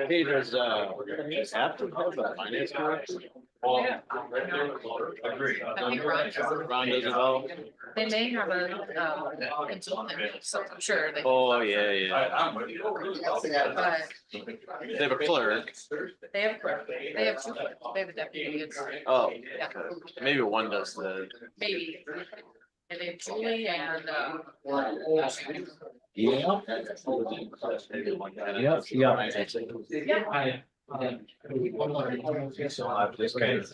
Hey, does have to have a finance director? Agree. I think Ron Does it all? They may have a, consultant, so I'm sure they. Oh, yeah. But They have a clerk. they have, they have two, they have a deputy, it's, Oh, yeah, maybe one does the. maybe. And they have Julie and, Yeah. This kind of.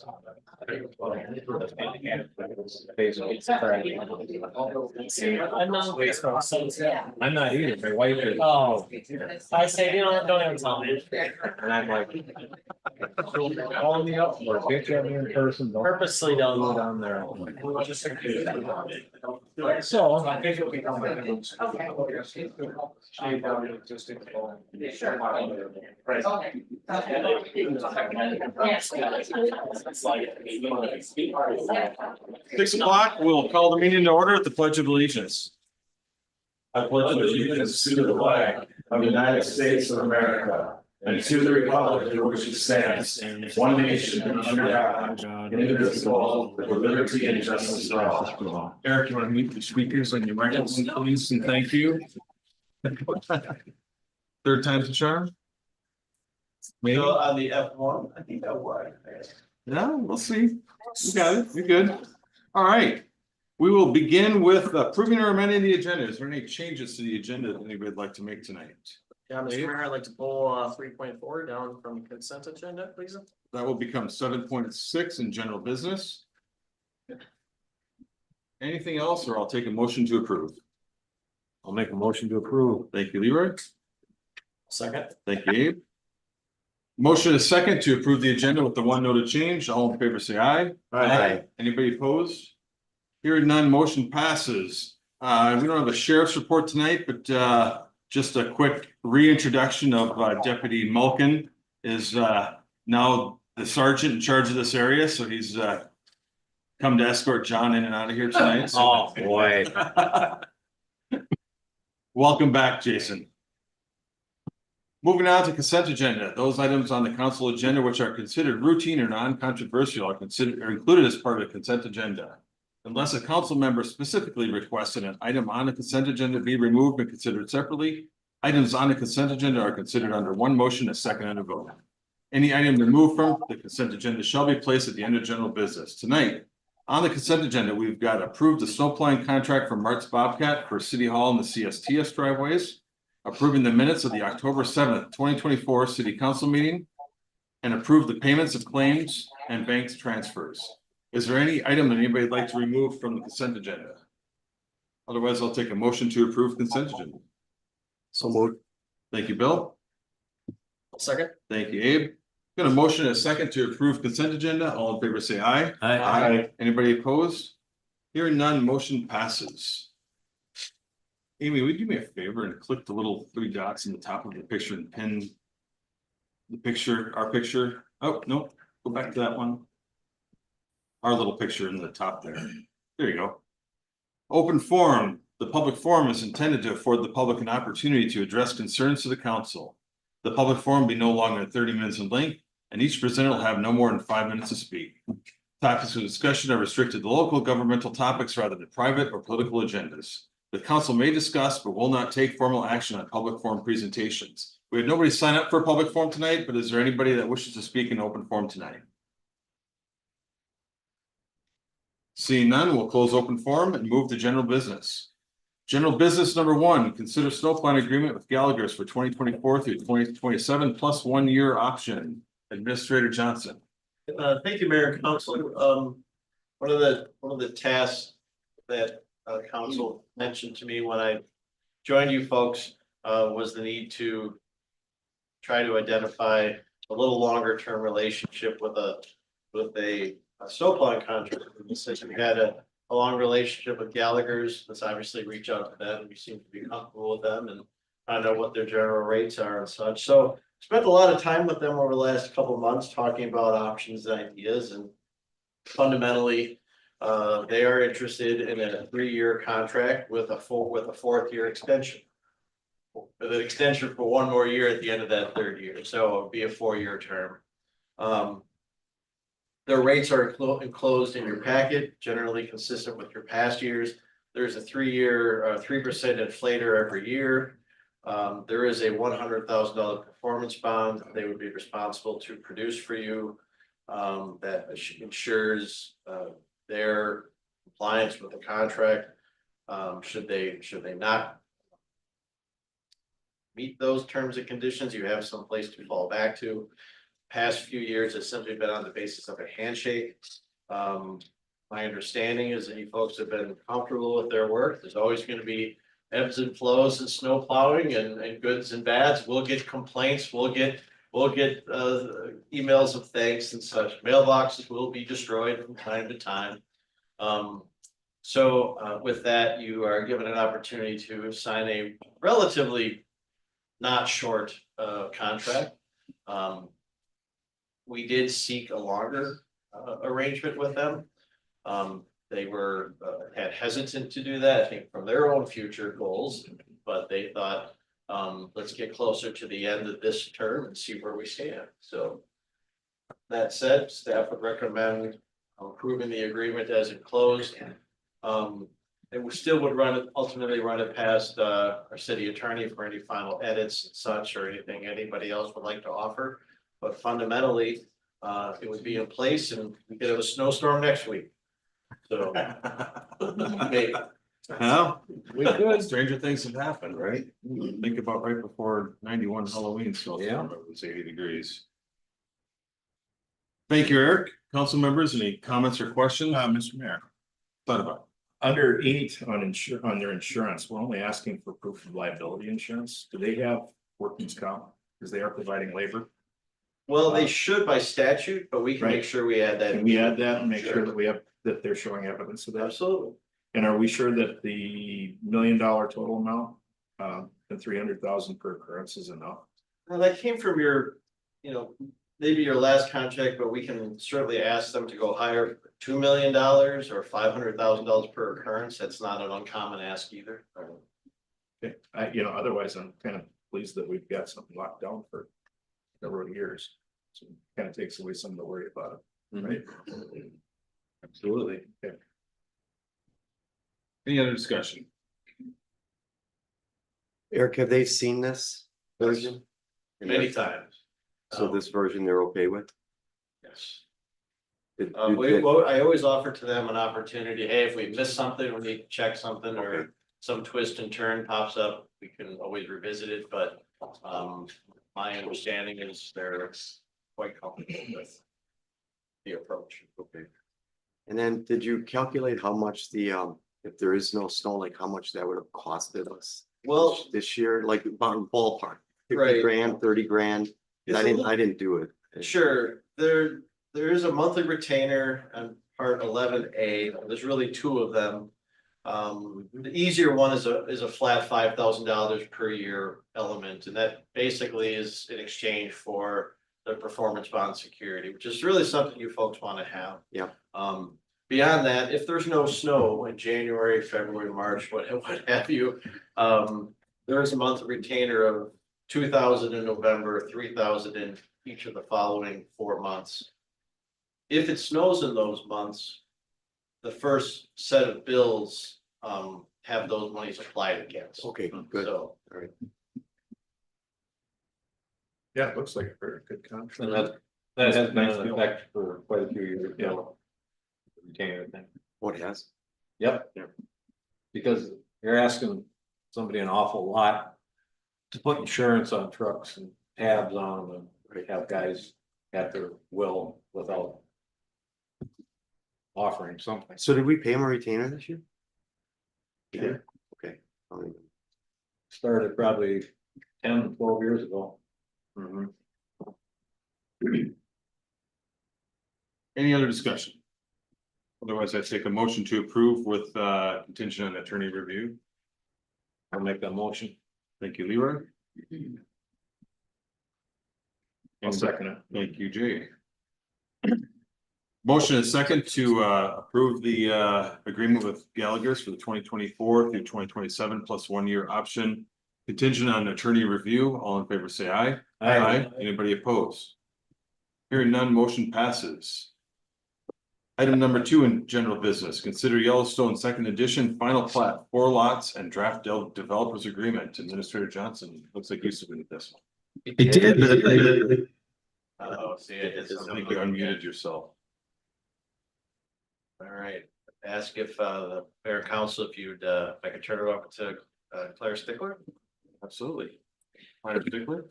I'm not either, my wife is. Oh, I say, don't even tell me. And I'm like. Call me up or bitch at me in person. Don't Purposely go don't. down there. So. I think it'll be. Six o'clock, we'll call the meeting to order at the Pledge of Allegiance. I pledge allegiance to the flag of the United States of America and to the republic for which it stands, one nation under God, indivisible, with liberty and justice for all. Eric, you want to meet the speakers on your microphone, please, and thank you. Third time's a charm? Maybe. On the F1, I think that would. Yeah, we'll see. You got it. You're good. All right. We will begin with approving or amending the agenda. Is there any changes to the agenda that anybody would like to make tonight? Yeah, Mr. Mayor, I'd like to pull 3.4 down from consent agenda, please. That will become 7.6 in general business. Anything else, or I'll take a motion to approve. I'll make a motion to approve. Thank you, Leroy. Second. Thank you, Abe. Motion is second to approve the agenda with the one noted change. All in favor, say aye. Aye. Anybody opposed? Hearing none, motion passes. We don't have a sheriff's report tonight, but just a quick reintroduction of Deputy Mulkin is now the sergeant in charge of this area, so he's come to escort John in and out of here tonight. So. Oh, boy. Welcome back, Jason. Moving on to consent agenda. Those items on the council agenda which are considered routine or non-controversial are included as part of the consent agenda. Unless a council member specifically requested an item on the consent agenda be removed and considered separately, items on the consent agenda are considered under one motion, a second, and a vote. Any item removed from the consent agenda shall be placed at the end of general business. Tonight, on the consent agenda, we've got approved the snow plowing contract for Mart's Bobcat for City Hall and the CSTS driveways, approving the minutes of the October 7th, 2024 City Council meeting, and approve the payments of claims and bank transfers. Is there any item that anybody would like to remove from the consent agenda? Otherwise, I'll take a motion to approve consent agenda. So moved. Thank you, Bill. Second. Thank you, Abe. Got a motion and a second to approve consent agenda. All in favor, say aye. Aye. Anybody opposed? Hearing none, motion passes. Amy, would you do me a favor and click the little three dots in the top of the picture and pin the picture, our picture? Oh, no, go back to that one. Our little picture in the top there. There you go. Open forum. The public forum is intended to afford the public an opportunity to address concerns to the council. The public forum be no longer than 30 minutes in length, and each presenter will have no more than 5 minutes to speak. Topics of discussion are restricted to local governmental topics rather than private or political agendas. The council may discuss but will not take formal action on public forum presentations. We had nobody sign up for a public forum tonight, but is there anybody that wishes to speak in open forum tonight? Seeing none, we'll close open forum and move to general business. General business number one, consider snowplow agreement with Gallagher's for 2024 through 2027 plus 1 year option. Administrator Johnson. Thank you, Mayor and Council. One of the tasks that council mentioned to me when I joined you folks was the need to try to identify a little longer term relationship with a snowplowing contractor. Since we had a long relationship with Gallagher's, let's obviously reach out to them. We seem to be comfortable with them and I know what their general rates are and such. So spent a lot of time with them over the last couple of months, talking about options and ideas, and fundamentally, they are interested in a 3-year contract with a 4th year extension. With an extension for 1 more year at the end of that 3rd year, so it'll be a 4-year term. Their rates are enclosed in your packet, generally consistent with your past years. There's a 3-year, 3% inflator every year. There is a $100,000 performance bond they would be responsible to produce for you. That ensures their compliance with the contract. Should they not meet those terms and conditions, you have some place to fall back to. Past few years, it's simply been on the basis of a handshake. My understanding is that you folks have been comfortable with their work. There's always going to be ebbs and flows and snow plowing and goods and bads. We'll get complaints. We'll get emails of thanks and such. Mailboxes will be destroyed from time to time. So with that, you are given an opportunity to sign a relatively not short contract. We did seek a longer arrangement with them. They were had hesitant to do that, I think, from their own future goals, but they thought, let's get closer to the end of this term and see where we stand. So that said, staff would recommend approving the agreement as enclosed. And we still would ultimately run it past our city attorney for any final edits and such, or anything anybody else would like to offer. But fundamentally, it would be in place, and we could have a snowstorm next week. So maybe. Well, we could. Stranger things have happened, right? Think about right before 91 Halloween, so yeah, it was 80 degrees. Thank you, Eric. Council members, any comments or questions? Mr. Mayor, Thought about. under 8 on their insurance, we're only asking for proof of liability insurance. Do they have workman's comp? Because they are providing labor. Well, they should by statute, but we can make Right. sure we add that. Can we add that and make Sure. sure that we have, that they're showing evidence of that? Absolutely. And are we sure that the $1 million total amount, the 300,000 per occurrence is enough? Well, that came from your, maybe your last contract, but we can certainly ask them to go higher, $2 million or $500,000 per occurrence. That's not an uncommon ask either. Okay, otherwise I'm kind of pleased that we've got something locked down for several years. So it kind of takes away some of the worry about it, right? Absolutely. Okay. Any other discussion? Eric, have they seen this version? Many times. So this version they're okay with? Yes. Did- I always offer to them an opportunity, hey, if we miss something, we need to check something, or Okay. some twist and turn pops up, we can always revisit it, but my understanding is they're quite comfortable with the approach. Okay. And then did you calculate how much the, if there is no snow, like how much that would have costed us? Well, This year, like about ballpark, 50 Right. grand, 30 grand? It's I a didn't do it. sure, there is a monthly retainer on part 11A. There's really 2 of them. The easier one is a flat $5,000 per year element, and that basically is in exchange for the performance bond security, which is really something you folks want to have. Yeah. Beyond that, if there's no snow in January, February, March, what have you, there is a monthly retainer of 2,000 in November, 3,000 in each of the following 4 months. If it snows in those months, the first set of bills have those monies applied against. Okay, good. So, Yeah, it looks like a very good contract. And that has been in effect for quite a few years. Yeah. Retainer thing. What has? Yep. Because you're asking somebody an awful lot to put insurance on trucks and tabs on them and have guys at their will without offering something. So did we pay him a retainer this year? We did? Okay. Started probably 10, 12 years ago. Any other discussion? Otherwise, I take a motion to approve with contingent on attorney review. I'll make that motion. Thank you, Leroy. I'll second it. Thank you, Jay. Motion is second to approve the agreement with Gallagher's for the 2024 through 2027 plus 1 year option. Contingent on attorney review. All in favor, say aye. Anybody opposed? Hearing none, motion passes. Item number 2 in general business, consider Yellowstone second edition, final plat, 4 lots and draft developers agreement. Administrator Johnson, looks like you submitted this one. It did. Oh, see, I did I think something. you unmuted yourself. All right, ask if the mayor and council, if I could turn it over to Claire Stickler. Absolutely. Minor particular?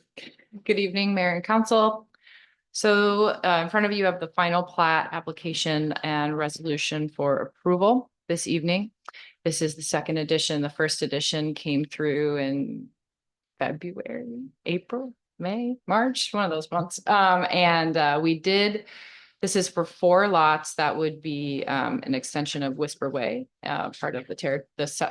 Good evening, Mayor and Council. So in front of you have the final plat application and resolution for approval this evening. This is the second edition. The first edition came through in February, April, May, March, one of those months. This is for 4 lots that would be an extension of Whisper Way, part of the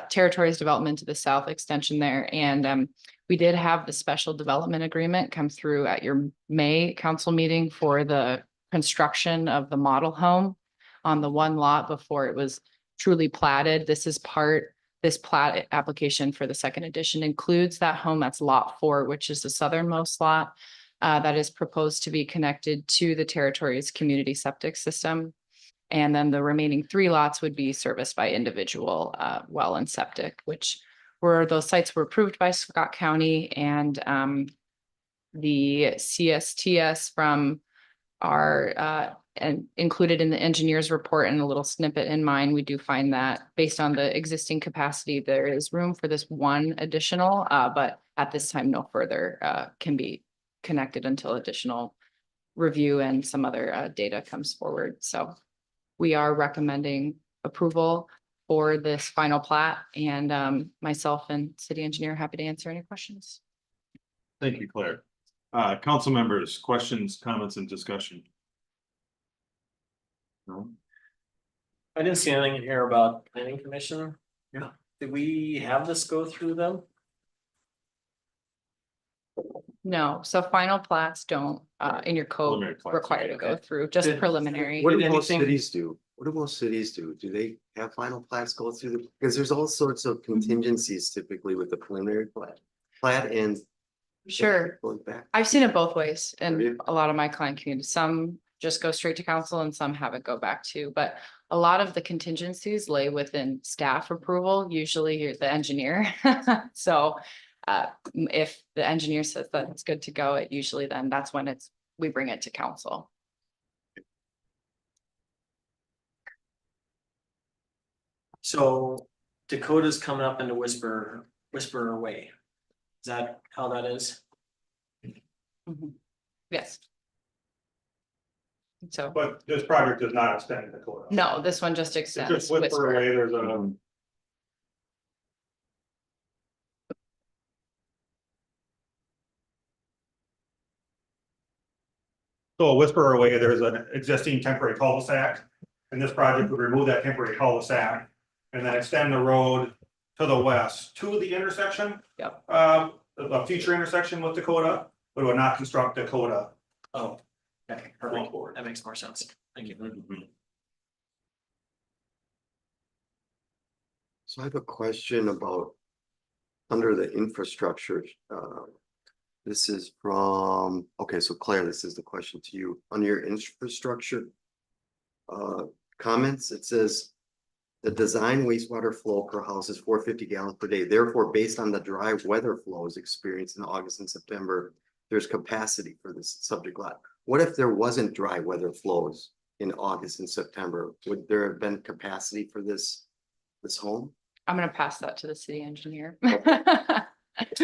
territory's development to the south extension there. And we did have the special development agreement come through at your May council meeting for the construction of the model home on the 1 lot before it was truly platted. This plat application for the second edition includes that home. That's lot 4, which is the southernmost lot. That is proposed to be connected to the territory's community septic system. And then the remaining 3 lots would be serviced by individual well and septic, which those sites were approved by Scott County, and the CSTS from our and included in the engineer's report and a little snippet in mine. We do find that based on the existing capacity, there is room for this 1 additional, but at this time, no further can be connected until additional review and some other data comes forward. So we are recommending approval for this final plat, and myself and city engineer happy to answer any questions. Thank you, Claire. Council members, questions, comments, and discussion? No? I didn't see anything in here about planning commission. Yeah. Did we have this go through them? No, so final plats don't in your code Preliminary plats, require to okay. go through, just Did- preliminary. What do Did most anything- cities do? What do most cities do? Do they have final plats go through the, because there's all sorts of contingencies typically with the preliminary plat and. Sure. Going back. I've seen it both ways Have in you? a lot of my client communities. Some just go straight to council and some have it go back to, but a lot of the contingencies lay within staff approval. Usually you're the engineer. So if the engineer says that it's good to go, it usually then that's when we bring it to council. So Dakota's coming up into Whisper Way. Is that how that is? Yes. So, But this project does not extend Dakota. no, this one just It's extends. just Whisper Whisper. Way, there's a. So Whisper Way, there's an existing temporary cul-de-sac, and this project would remove that temporary cul-de-sac. And then extend the road to the west to the intersection. Yep. A future intersection with Dakota, but it would not construct Dakota. Oh, okay, perfect. That makes more sense. Thank you. So I have a question about. Under the infrastructure, this is from, okay, so Claire, this is the question to you. On your infrastructure. Comments, it says. The design wastewater flow per house is 450 gallons per day. Therefore, based on the dry weather flows experienced in August and September, there's capacity for this subject lot. What if there wasn't dry weather flows in August and September? Would there have been capacity for this home? I'm gonna pass that to the city engineer. It's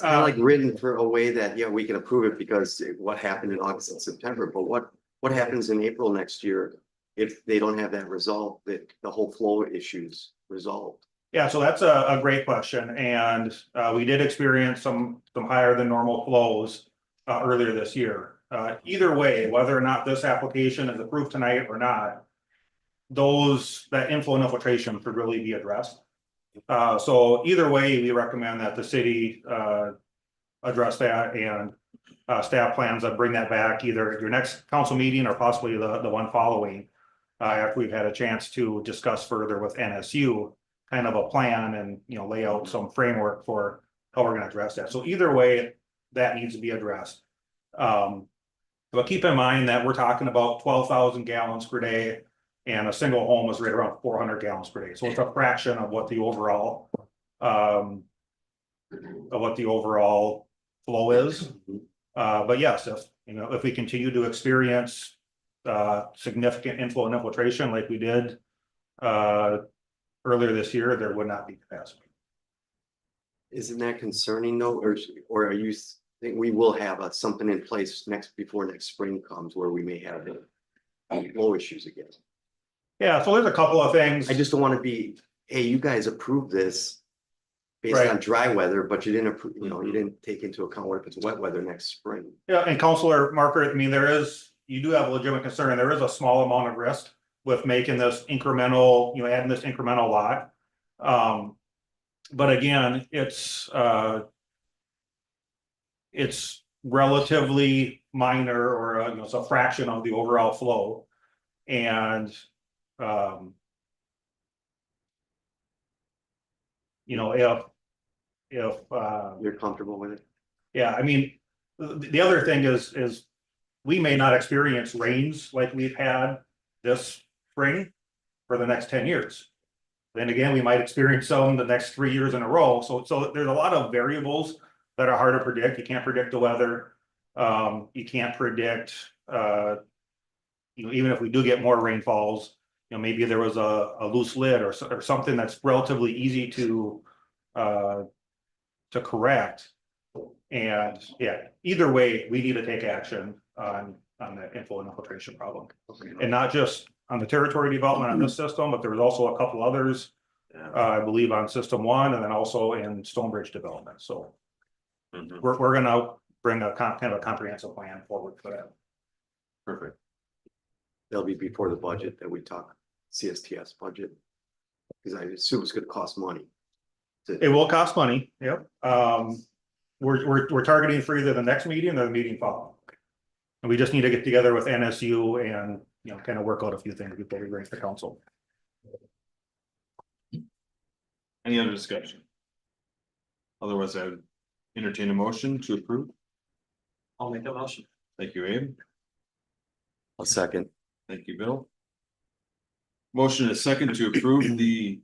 kind of like written for a way that, yeah, we can approve it because what happened in August and September, but what happens in April next year? If they don't have that resolved, that the whole flow issues resolved. Yeah, so that's a great question, and we did experience some higher than normal flows earlier this year. Either way, whether or not this application is approved tonight or not, that inflow and infiltration should really be addressed. So either way, we recommend that the city address that and staff plans on bring that back either at your next council meeting or possibly the one following. After we've had a chance to discuss further with NSU, kind of a plan and, lay out some framework for how we're gonna address that. So either way, that needs to be addressed. But keep in mind that we're talking about 12,000 gallons per day. And a single home is right around 400 gallons per day. So it's a fraction of what the overall flow is. But yes, if we continue to experience significant inflow and infiltration like we did earlier this year, there would not be capacity. Isn't that concerning though, or are you think we will have something in place before next spring comes where we may have flow issues again? Yeah, so there's a couple of things. I just don't want to be, hey, you guys approved this based Right. on dry weather, but you didn't approve, you didn't take into account what if it's wet weather next spring. Yeah, and Counselor Marker, I mean, you do have a legitimate concern, and there is a small amount of risk with making this incremental, adding this incremental lot. But again, it's relatively minor, or it's a fraction of the overall flow. And if You're comfortable with it? yeah, I mean, the other thing is we may not experience rains like we've had this spring for the next 10 years. Then again, we might experience some the next 3 years in a row. So there's a lot of variables that are hard to predict. You can't predict the weather. You can't predict, even if we do get more rainfalls, maybe there was a loose lid or something that's relatively easy to correct. And yeah, either way, we need to take action on the inflow and infiltration problem. Okay. And not just on the territory development on this system, but there was also a couple others, I believe on system 1 and then also in Stonebridge development. So we're gonna bring a kind of a comprehensive plan forward for that. Perfect. That'll be before the budget that we talk, CSTS budget. Because I assume it's gonna cost money. It will cost money, yep. We're targeting for either the next meeting or the meeting following. And we just need to get together with NSU and, kind of work out a few things before we bring it to council. Any other discussion? Otherwise, I would entertain a motion to approve. I'll make a motion. Thank you, Abe. A second. Thank you, Bill. Motion is second to approve the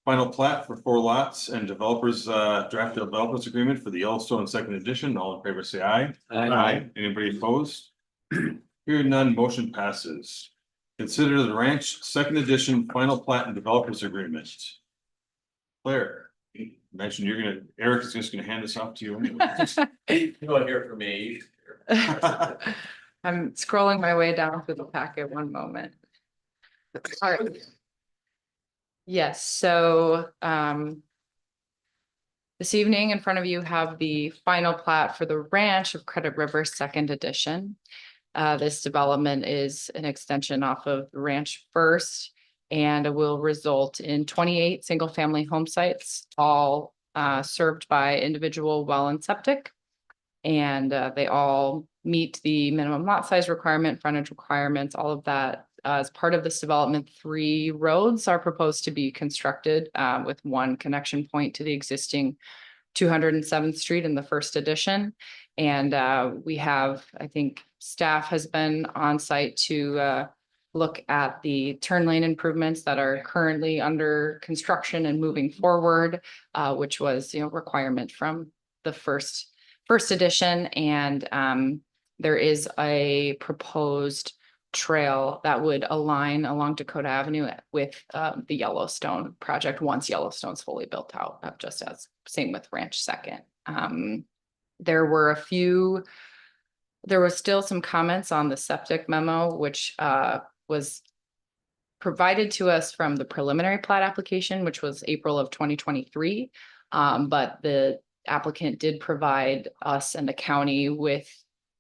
final plat for 4 lots and developers draft developers agreement for the Yellowstone second edition. All in favor, say aye. Anybody opposed? Hearing none, motion passes. Consider the ranch second edition final plat and developers agreement. Claire, you mentioned Eric is just gonna hand this off to you. You want to hear from me? I'm scrolling my way down through the packet, one moment. All right. Yes, so this evening in front of you have the final plat for the ranch of Credit River second edition. This development is an extension off of the ranch first, and it will result in 28 single-family home sites, all served by individual well and septic. And they all meet the minimum lot size requirement, frontage requirements, all of that. As part of this development, 3 roads are proposed to be constructed with 1 connection point to the existing 207th Street in the first edition. And we have, I think, staff has been on site to look at the turn lane improvements that are currently under construction and moving forward, which was, requirement from the first edition. And there is a proposed trail that would align along Dakota Avenue with the Yellowstone project once Yellowstone's fully built out, just as same with Ranch Second. There was still some comments on the septic memo, which was provided to us from the preliminary plat application, which was April of 2023. But the applicant did provide us and the county with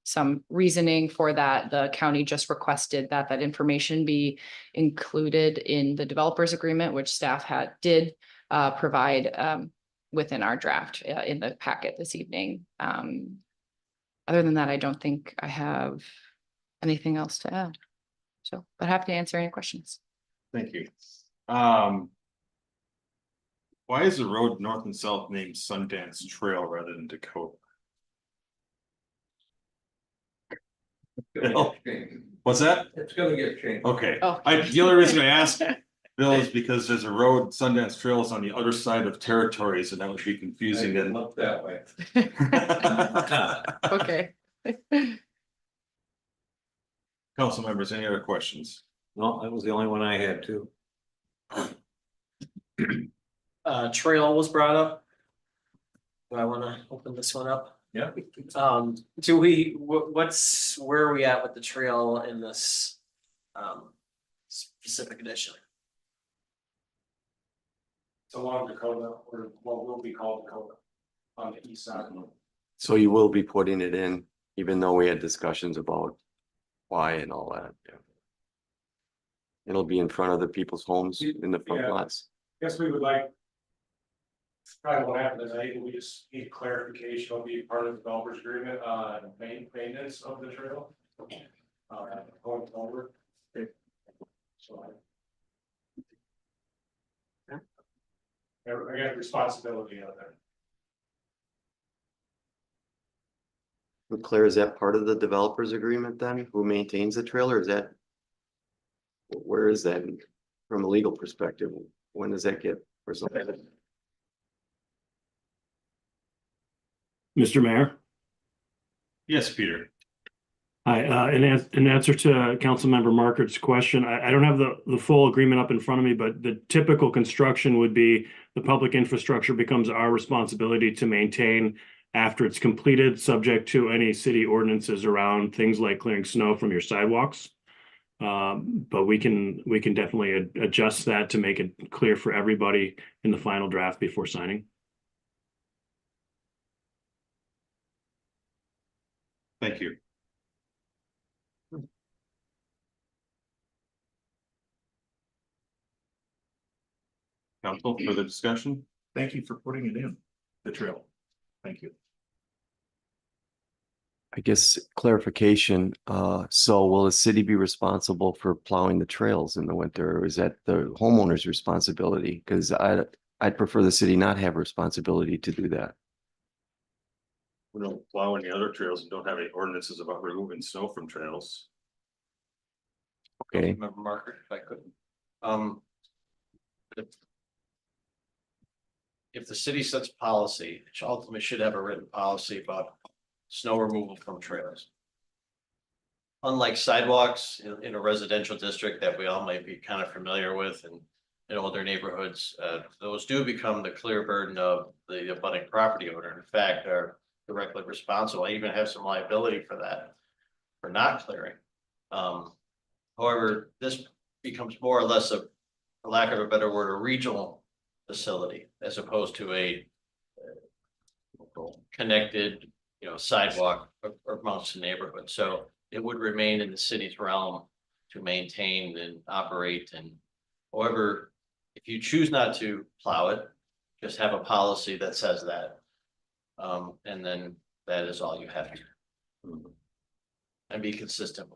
some reasoning for that. The county just requested that information be included in the developers agreement, which staff did provide within our draft in the packet this evening. other than that, I don't think I have anything else to add. So, but happy to answer any questions. Thank you. Why is the road north and south named Sundance Trail rather than Dakota? Bill? What's that? It's gonna get changed. Okay, Oh. the only reason I asked Bill is because there's a road, Sundance Trail is on the other side of territories and that would be confusing Didn't then. look that way. Okay. Council members, any other questions? No, that was the only one I had too. Trail was brought up. Do I wanna open this one up? Yeah. Do we, where are we at with the trail in this, specific edition? It's along Dakota, or what will be called Dakota, on the east side. So you will be putting it in, even though we had discussions about why and all that, yeah. It'll be in front of the people's homes in the front Yeah. lots. Guess we would like. Probably what happened is I think we just need clarification, will be part of the developer's agreement on maintenance of the trail. Going forward. So I got responsibility out there. And Claire, is that part of the developer's agreement then? Who maintains the trail, or is that? Where is that from a legal perspective? When does that get resolved? Mr. Mayor, Yes, Peter. hi, in answer to Councilmember Markert's question, I don't have the full agreement up in front of me, but the typical construction would be the public infrastructure becomes our responsibility to maintain after it's completed, subject to any city ordinances around things like clearing snow from your sidewalks. But we can definitely adjust that to make it clear for everybody in the final draft before signing. Thank you. Council, further discussion? Thank you for putting it in, the trail. Thank you. I guess clarification, so will the city be responsible for plowing the trails in the winter, or is that the homeowner's responsibility? Cause I'd prefer the city not have responsibility to do that. We don't plow any other trails and don't have any ordinances about removing snow from trails. Okay, Member Marker, if I could. If the city sets policy, it ultimately should have a written policy about snow removal from trails. Unlike sidewalks in a residential district that we all might be kind of familiar with and in older neighborhoods, those do become the clear burden of the abutting property owner. In fact, are directly responsible. I even have some liability for that, for not clearing. However, this becomes more or less a, for lack of a better word, a regional facility as opposed to a connected, sidewalk amongst the neighborhood. So it would remain in the city's realm to maintain and operate. And however, if you choose not to plow it, just have a policy that says that. And then that is all you have to do. And be consistent.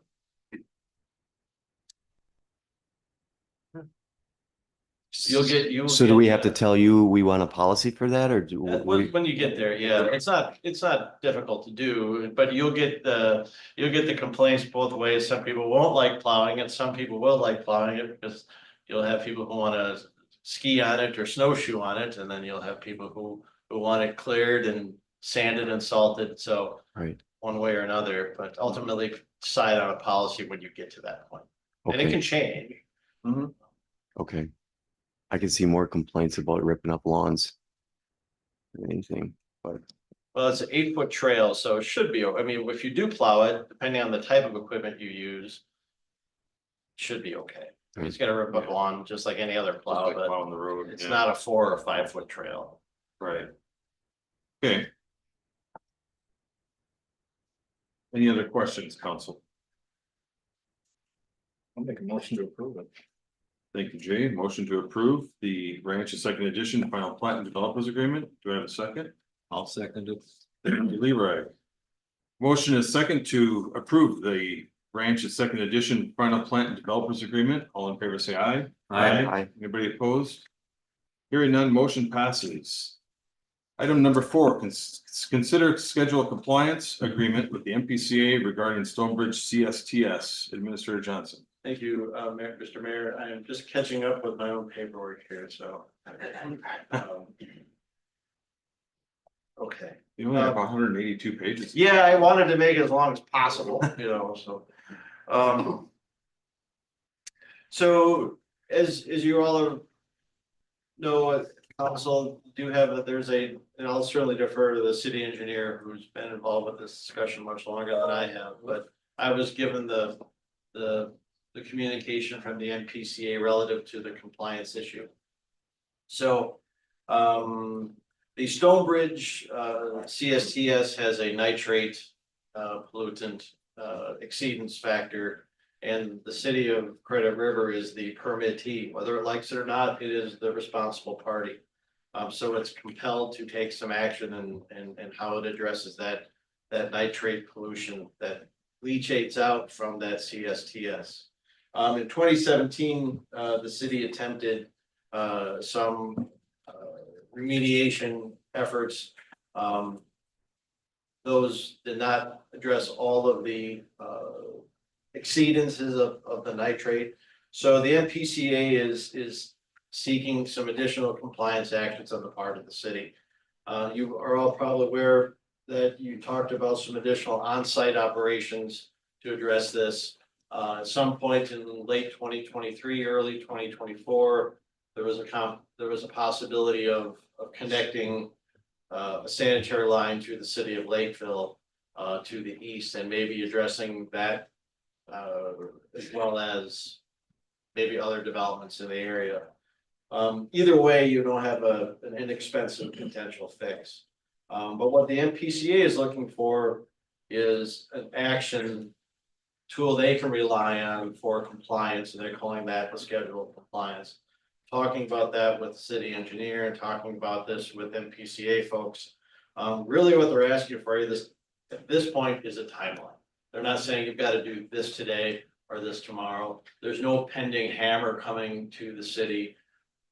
You'll get. so do we have to tell you we want a policy for that, or do we? When you get there, yeah, it's not difficult to do, but you'll get the complaints both ways. Some people won't like plowing it, some people will like plowing it because you'll have people who wanna ski on it or snowshoe on it, and then you'll have people who want it cleared and sanded and salted, so. Right, One way or another, but ultimately decide on a policy when you get to that point, and it okay, can change. okay. I can see more complaints about ripping up lawns. Than anything, but Well, it's an 8-foot trail, so it should be, I mean, if you do plow it, depending on the type of equipment you use. it Should be okay. It's gonna rip up lawn just like any other Just plow, like but plowing the road. it's yeah. not a 4 or 5 foot trail. Right. Okay. Any other questions, council? I'll make a motion to approve it. Thank you, Jay. Motion to approve the Ranch Second Edition Final Plat and Developers Agreement. Do I have a second? I'll second it. Thank you, Leroy. Motion is second to approve the Ranch's second edition final plant and developers agreement. All in favor, say aye. Aye. Anybody opposed? Hearing none, motion passes. Item number 4, consider schedule compliance agreement with the MPCA regarding Stonebridge CSTS. Administrator Johnson. Thank you, Mr. Mayor. I am just catching up with my own paperwork here, so. Okay. You only have 182 pages. Yeah, I wanted to make it as long as possible, you know, so. So as you all know, council do have, there's and I'll certainly defer to the city engineer who's been involved with this discussion much longer than I have, but I was given the communication from the NPCA relative to the compliance issue. So, the Stonebridge CSTS has a nitrate pollutant exceedance factor. And the city of Credit River is the permittee, whether it likes it or not, it is the responsible party. So it's compelled to take some action and how it addresses that nitrate pollution that leachates out from that CSTS. In 2017, the city attempted some remediation efforts. Those did not address all of the exceedances of the nitrate. So the MPCA is seeking some additional compliance actions on the part of the city. You are all probably aware that you talked about some additional on-site operations to address this. At some point in late 2023, early 2024, there was a possibility of connecting a sanitary line through the city of Lakeville to the east, and maybe addressing that as well as maybe other developments in the area. Either way, you don't have an inexpensive potential fix. But what the MPCA is looking for is an action tool they can rely on for compliance, and they're calling that the schedule of compliance. Talking about that with the city engineer and talking about this with MPCA folks. Really what they're asking for you at this point is a timeline. They're not saying you've got to do this today or this tomorrow. There's no pending hammer coming to the city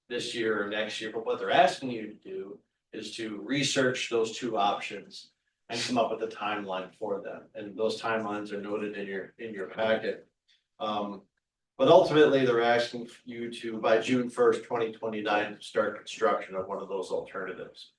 this year or next year, but what they're asking you to do is to research those two options and come up with a timeline for them. And those timelines are noted in your packet. But ultimately, they're asking you to, by June 1st, 2029, start construction of one of those alternatives.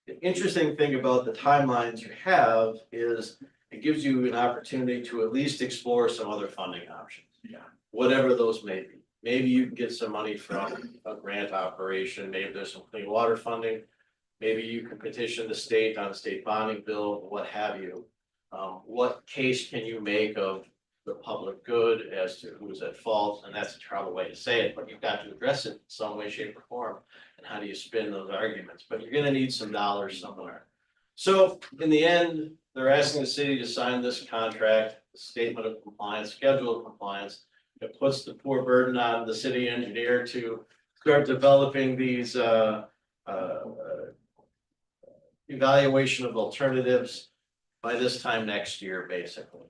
The interesting thing about the timelines you have is it gives you an opportunity to at least explore some other funding options. Yeah. Whatever those may be. Maybe you can get some money from a grant operation, maybe there's some clean water funding. Maybe you can petition the state on a state bonding bill, what have you. What case can you make of the public good as to who's at fault? And that's a terrible way to say it, but you've got to address it in some way, shape, or form. And how do you spin those arguments? But you're gonna need some dollars somewhere. So in the end, they're asking the city to sign this contract, statement of compliance, schedule of compliance. It puts the poor burden on the city engineer to start developing these evaluation of alternatives by this time next year, basically.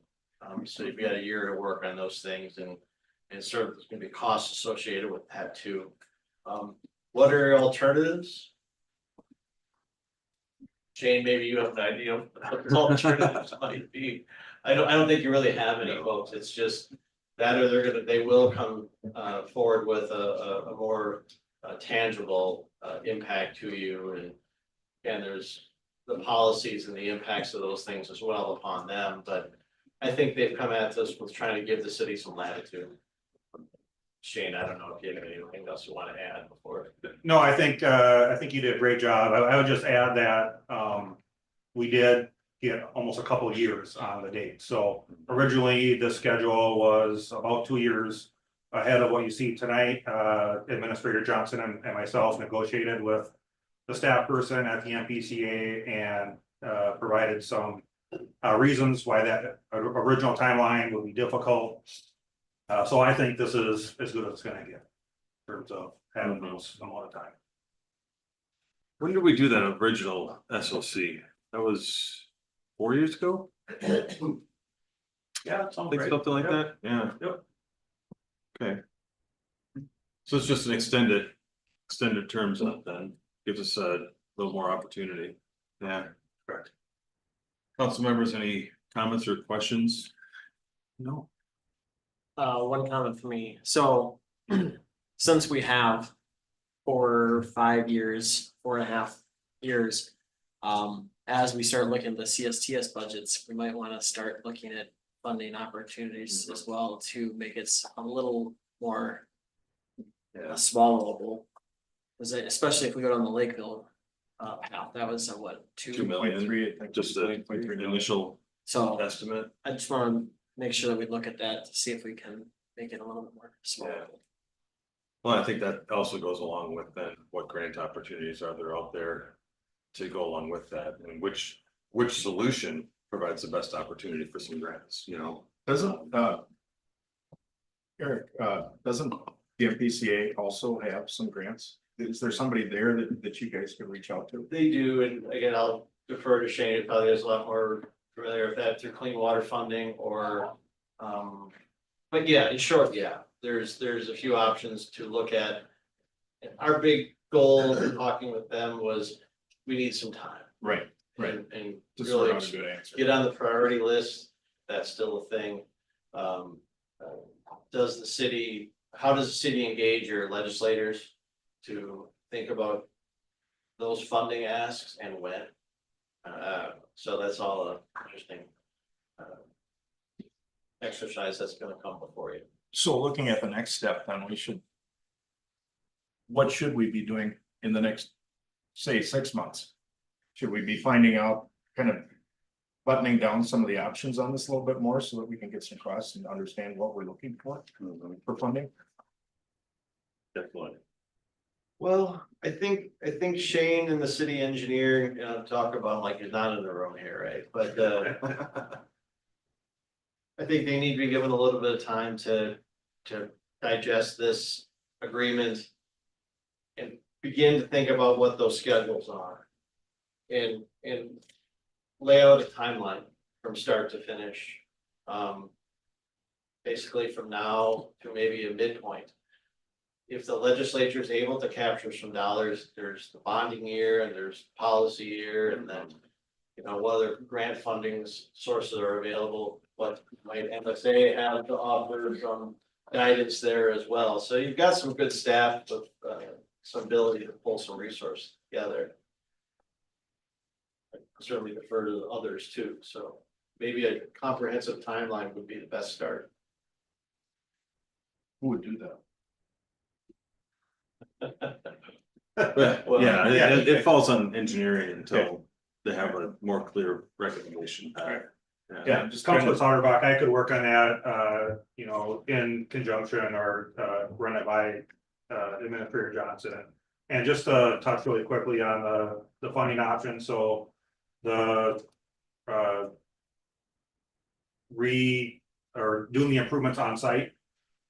So you've got a year to work on those things, and sort of there's gonna be costs associated with that too. What are your alternatives? Shane, maybe you have an idea of what the alternatives might be. I don't think you really have any, folks. It's just that, or they will come forward with a more tangible impact to you, and there's the policies and the impacts of those things as well upon them. But I think they've come at this with trying to give the city some latitude. Shane, I don't know if you have anything else you want to add before. No, I think you did a great job. I would just add that we did get almost a couple of years on the date. So originally the schedule was about 2 years ahead of what you see tonight. Administrator Johnson and myself negotiated with the staff person at the MPCA and provided some reasons why that original timeline would be difficult. So I think this is as good as it's gonna get in terms of having those amount of time. When did we do that original SOC? That was 4 years ago, Yeah, something something like that, yeah. Yep. Okay. So it's just an extended terms up then, gives us a little more opportunity, yeah, correct. Council members, any comments or questions? No. One comment for me, so since we have for 5 years, 4.5 years. As we start looking at the CSTS budgets, we might wanna start looking at funding opportunities as well to make it a little more. Swallowable. Cause especially if we go down the Lakeville path, that was what, 2 million, 2.3, I think. just the 2.3 initial So estimate. I just wanna make sure that we look at that to see if we can make it a little bit more swallowable. Well, I think that also goes along with then what grant opportunities are there out there to go along with that, and which solution provides the best opportunity for some grants, you know? Doesn't, Eric, doesn't the MPCA also have some grants? Is there somebody there that you guys can reach out to? They do, and again, I'll defer to Shane, probably there's a lot more familiar with that through clean water funding or, but yeah, in short, yeah, there's a few options to look at. And our big goal in talking with them was, we need some time. Right, And to sort really out a good answer. get on the priority list, that's still a thing. How does the city engage your legislators to think about those funding asks and when? So that's all a interesting exercise that's gonna come before you. So looking at the next step, then what should we be doing in the next, say, 6 months? Should we be finding out, kind of buttoning down some of the options on this a little bit more so that we can get some costs and understand what we're looking for funding? Definitely. Well, I think Shane and the city engineer, talk about like he's not in the room here, right? But I think they need to be given a little bit of time to digest this agreement. And begin to think about what those schedules are. And lay out a timeline from start to finish. Basically from now to maybe a midpoint. If the legislature is able to capture some dollars, there's the bonding year and there's policy year and then. What other grant fundings sources are available, what might MSA have to offer some guidance there as well. So you've got some good staff with some ability to pull some resources together. I certainly defer to others too, so maybe a comprehensive timeline would be the best start. Who would do that? Well, Yeah, yeah. it falls on engineering until they have a more clear recommendation. Yeah, just Councilor Sauerbach, I could work on that, in conjunction or, run it by, Administrator Johnson. And just to touch really quickly on the funding option, so the, doing the improvements on site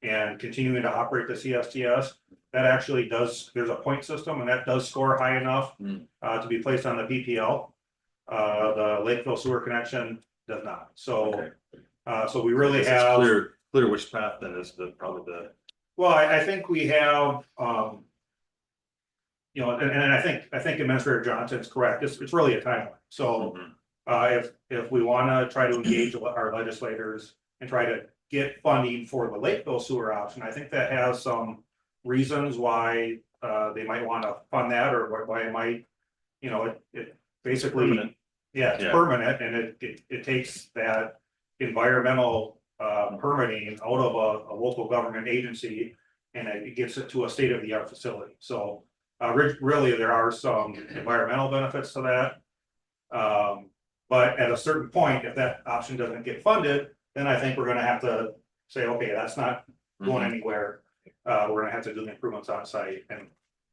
and continuing to operate the CSTS, that actually there's a point system and that does score high enough to be placed on the PPL. The Lakeville sewer connection does not, so, Okay. So we really It's have. clear which path then is probably the. Well, I think we have, and I think Administrator Johnson's correct, it's really a timeline, so. If we wanna try to engage our legislators and try to get funding for the Lakeville sewer option, I think that has some reasons why they might wanna fund that or why it might, it basically. Permanent. Yeah, it's Yeah. permanent and it takes that environmental permitting out of a local government agency. And it gets it to a state of the art facility, so really there are some environmental benefits to that. But at a certain point, if that option doesn't get funded, then I think we're gonna have to say, okay, that's not going anywhere. We're gonna have to do the improvements on site, and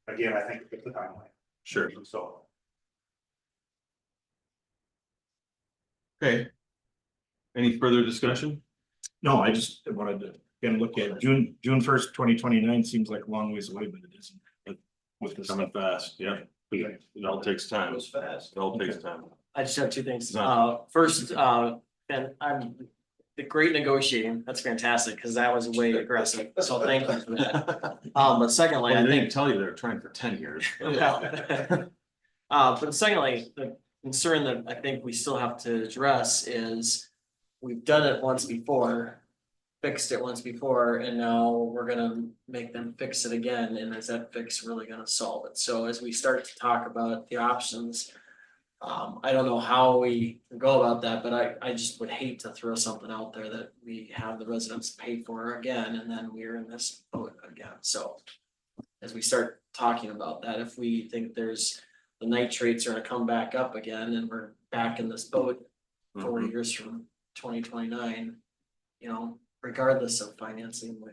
again, I think it's the timeline, Sure. so. Okay. Any further discussion? No, I just wanted to, again, look at June 1st, 2029 seems like a long ways away, but it isn't. With this, Coming fast, yeah. It all takes time. Goes fast. It all takes time. I just have two things. Zonto. First, and I'm the great negotiating. That's fantastic because that was way aggressive. So thank you for that. But secondly, Well, I they think didn't tell you they were trying for 10 years. But secondly, the concern that I think we still have to address is we've done it once before, fixed it once before, and now we're gonna make them fix it again, and is that fix really gonna solve it? So as we start to talk about the options, I don't know how we go about that, but I just would hate to throw something out there that we have the residents pay for again, and then we're in this boat again, so. As we start talking about that, if we think there's, the nitrates are gonna come back up again and we're back in this boat 40 years from 2029, you know, regardless of financing, we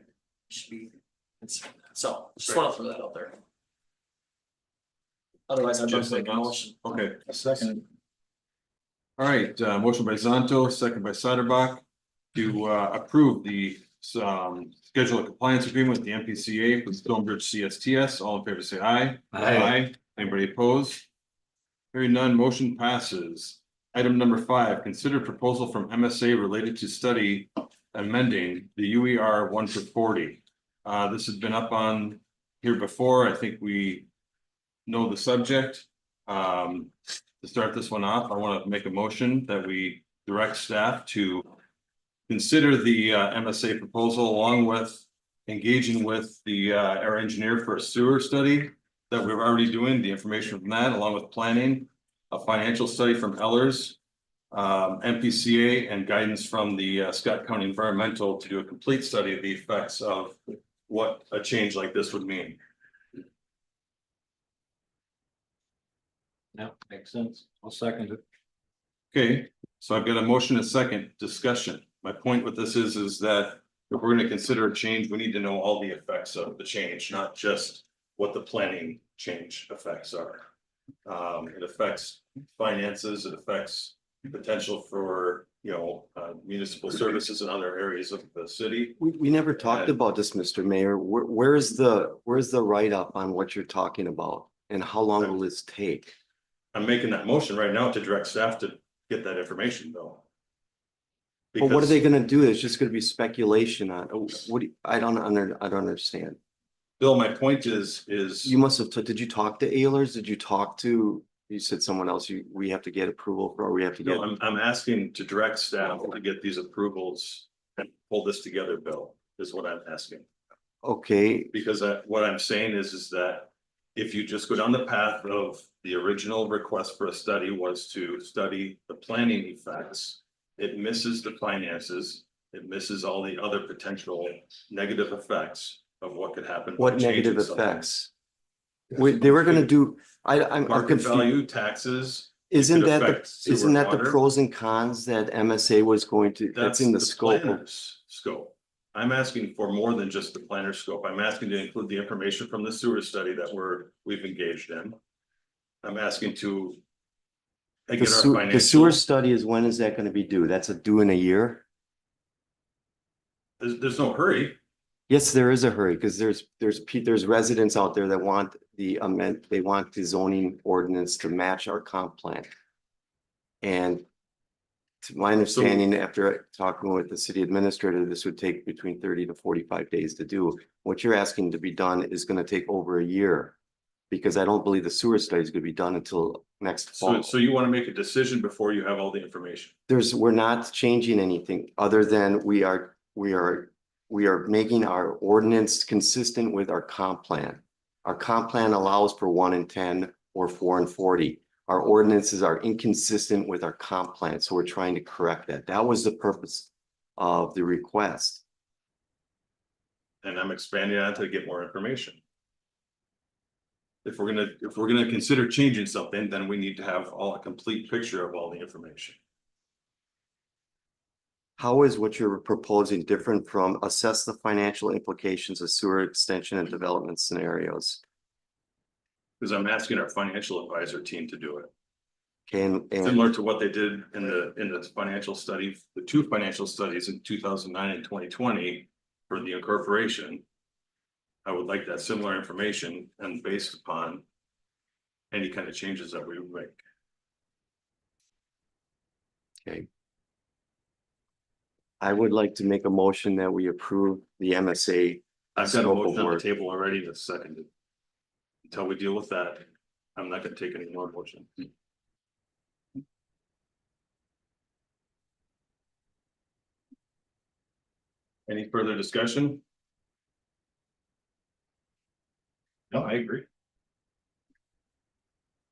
should be considering that, so just wanna throw that out there. Otherwise, I'd love to make a motion. Okay, A second. all right, motion by Zonto, second by Satterbach to approve the schedule of compliance agreement with the MPCA for Stonebridge CSTS. All in favor, say aye. Aye. Anybody opposed? Hearing none, motion passes. Item number 5, consider proposal from MSA related to study amending the UER 1/40. This has been up on here before. I think we know the subject. To start this one off, I want to make a motion that we direct staff to consider the MSA proposal along with engaging with the our engineer for a sewer study that we're already doing, the information from that, along with planning, a financial study from Ellers, MPCA, and guidance from the Scott County Environmental to do a complete study of the effects of what a change like this would mean. Yeah, makes sense. I'll second it. Okay, so I've got a motion, a second discussion. My point with this is that if we're gonna consider a change, we need to know all the effects of the change, not just what the planning change effects are. It affects finances, it affects potential for, municipal services in other areas of the city. We never talked about this, Mr. Mayor. Where's the write-up on what you're talking about? And how long will this take? I'm making that motion right now to direct staff to get that information though. But what are they gonna do? It's just gonna be speculation on, I don't understand. Bill, my point is. You must have, did you talk to Ehlers? Did you talk to, you said someone else we have to get approval for, or we have to get? No, I'm asking to direct staff to get these approvals and pull this together, Bill, is what I'm asking. Okay, Because what I'm saying is that if you just go down the path of the original request for a study was to study the planning effects, it misses the finances, it misses all the other potential negative effects of what could happen. by what negative changing something. effects? They were gonna do, I'm Market confused. value, taxes. Isn't could that affect sewer isn't that the water. pros and cons that MSA was going to, that's in the scope of? planner's scope. I'm asking for more than just the planner scope. I'm asking to include the information from the sewer study that we've engaged in. I'm asking to. The Get our sewer financials. study is, when is that gonna be due? That's due in a year? There's no hurry. Yes, there is a hurry, because there's residents out there that want they want the zoning ordinance to match our comp plan. And to my understanding, after talking with the city administrator, this would take between 30 to 45 days to do. What you're asking to be done is gonna take over a year. Because I don't believe the sewer study is gonna be done until next fall. So you want to make a decision before you have all the information. We're not changing anything other than we are making our ordinance consistent with our comp plan. Our comp plan allows for 1 in 10 or 4 in 40. Our ordinances are inconsistent with our comp plan, so we're trying to correct that. That was the purpose of the request. And I'm expanding on to get more information. If we're gonna consider changing something, then we need to have a complete picture of all the information. How is what you're proposing different from assess the financial implications of sewer extension and development scenarios? Because I'm asking our financial advisor team to do it. And Similar to what they did in the financial study, the 2 financial studies in 2009 and 2020 for the incorporation. I would like that similar information and based upon any kind of changes that we would make. Okay. I would like to make a motion that we approve the MSA. I've got a Scope of motion on the work. table already that's seconded. Until we deal with that, I'm not gonna take any more motion. Any further discussion? No, I agree.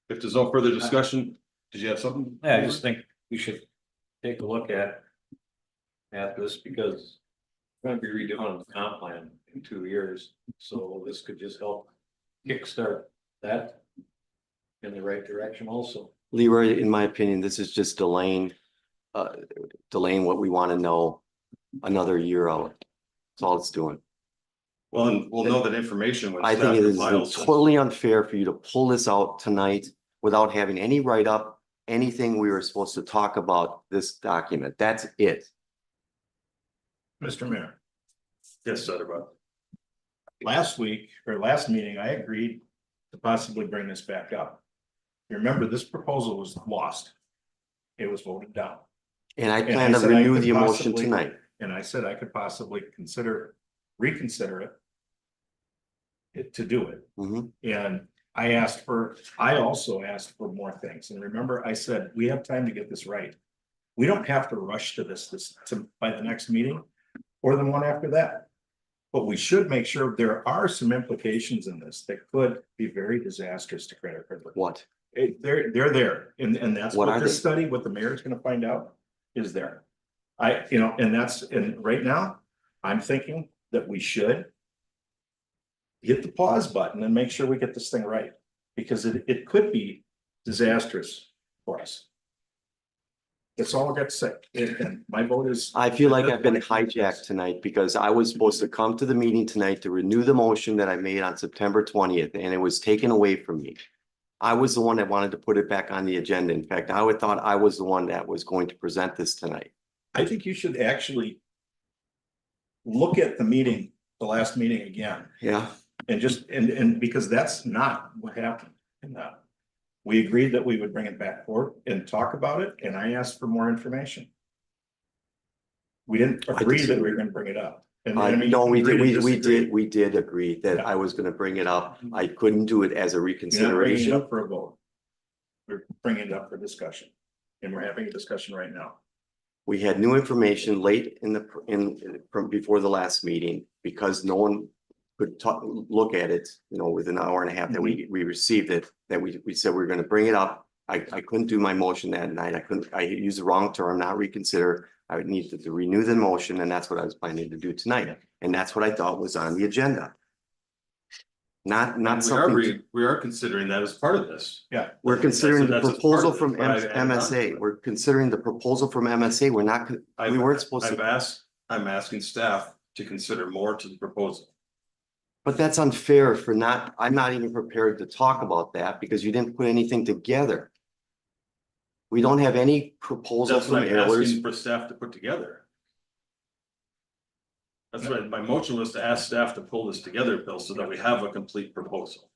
If there's no further discussion, did you have something? Yeah, I just think we should take a look at this because we're gonna be redoing the comp plan in 2 years, so this could just help kickstart that in the right direction also. Leroy, in my opinion, this is just delaying what we want to know another year out. That's all it's doing. Well, and we'll know that information when I staff think it is compiles. totally unfair for you to pull this out tonight without having any write-up, anything we were supposed to talk about this document. That's it. Mr. Mayor, Yes, Sutterbuck. last week or last meeting, I agreed to possibly bring this back up. You remember, this proposal was lost. It was voted down. And I And plan I to said I renew could the motion possibly- tonight. And I said I could possibly reconsider it to do it. Mhm. And I also asked for more things. And remember, I said, we have time to get this right. We don't have to rush to this by the next meeting or the one after that. But we should make sure there are some implications in this that could be very disastrous to credit credibility. What? They're there, and that's What what are this they? study, what the mayor's gonna find out is there. And right now, I'm thinking that we should hit the pause button and make sure we get this thing right, because it could be disastrous for us. That's all I got to say, and my vote is. I feel like I've been hijacked tonight because I was supposed to come to the meeting tonight to renew the motion that I made on September 20th, and it was taken away from me. I was the one that wanted to put it back on the agenda. In fact, I would thought I was the one that was going to present this tonight. I think you should actually look at the last meeting again, Yeah. and and because that's not what happened in that. We agreed that we would bring it back forward and talk about it, and I asked for more information. We didn't I agree that we disagree. were gonna bring it up. And I I mean, no, you we can did, agree to disagree. we did agree that Yeah. I was gonna bring it up. I couldn't do it as a You're not bringing it reconsideration. up for a vote. We're bringing it up for discussion, and we're having a discussion right now. We had new information late from before the last meeting because no one could look at it, within an hour and a half that we received it, that we said we were gonna bring it up. I couldn't do my motion that night. I used the wrong term, not reconsider. I would need to renew the motion, and that's what I was planning to do tonight. And that's what I thought was on the agenda. Not something. We are considering that as part of this. Yeah, We're considering the That's a part proposal of it, from but I've added on to MSA. it. We're considering the proposal from MSA. We're not, we weren't supposed to, I'm asking staff to consider more to the proposal. but that's unfair I'm not even prepared to talk about that because you didn't put anything together. We don't have any proposal That's from what I'm Ayers. asking for staff to put together. That's right, my motion was to ask staff to pull this together, Bill, so that we have a complete proposal.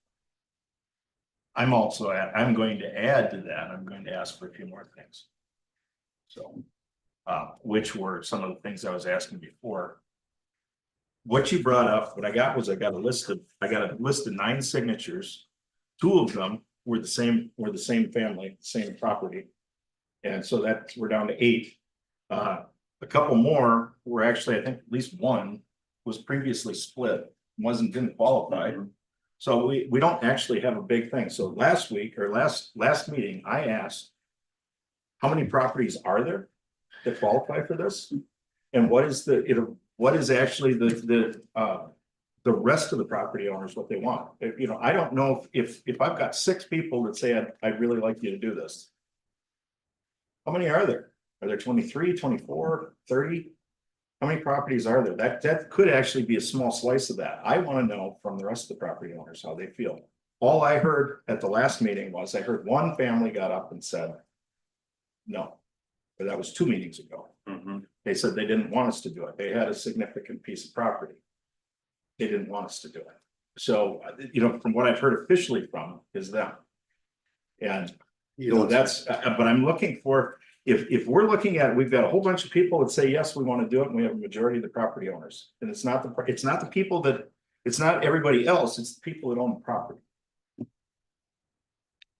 I'm going to add to that. I'm going to ask for a few more things. So, which were some of the things I was asking before. What you brought up, what I got was I got a list of 9 signatures. 2 of them were the same family, same property. And so we're down to 8. A couple more were actually, I think at least one was previously split, didn't qualify. So we don't actually have a big thing. So last week or last meeting, I asked, how many properties are there that qualify for this? And what is actually the rest of the property owners, what they want? I don't know if I've got 6 people that say, I'd really like you to do this. How many are there? Are there 23, 24, 30? How many properties are there? That could actually be a small slice of that. I want to know from the rest of the property owners how they feel. All I heard at the last meeting was I heard one family got up and said no, but that was 2 meetings ago. They said they didn't want us to do it. They had a significant piece of property. They didn't want us to do it. So, from what I've heard officially from is them. And, that's, but I'm looking for, if we're looking at, we've got a whole bunch of people that say, yes, we want to do it, and we have a majority of the property owners. And it's not the people that, it's not everybody else, it's the people that own the property.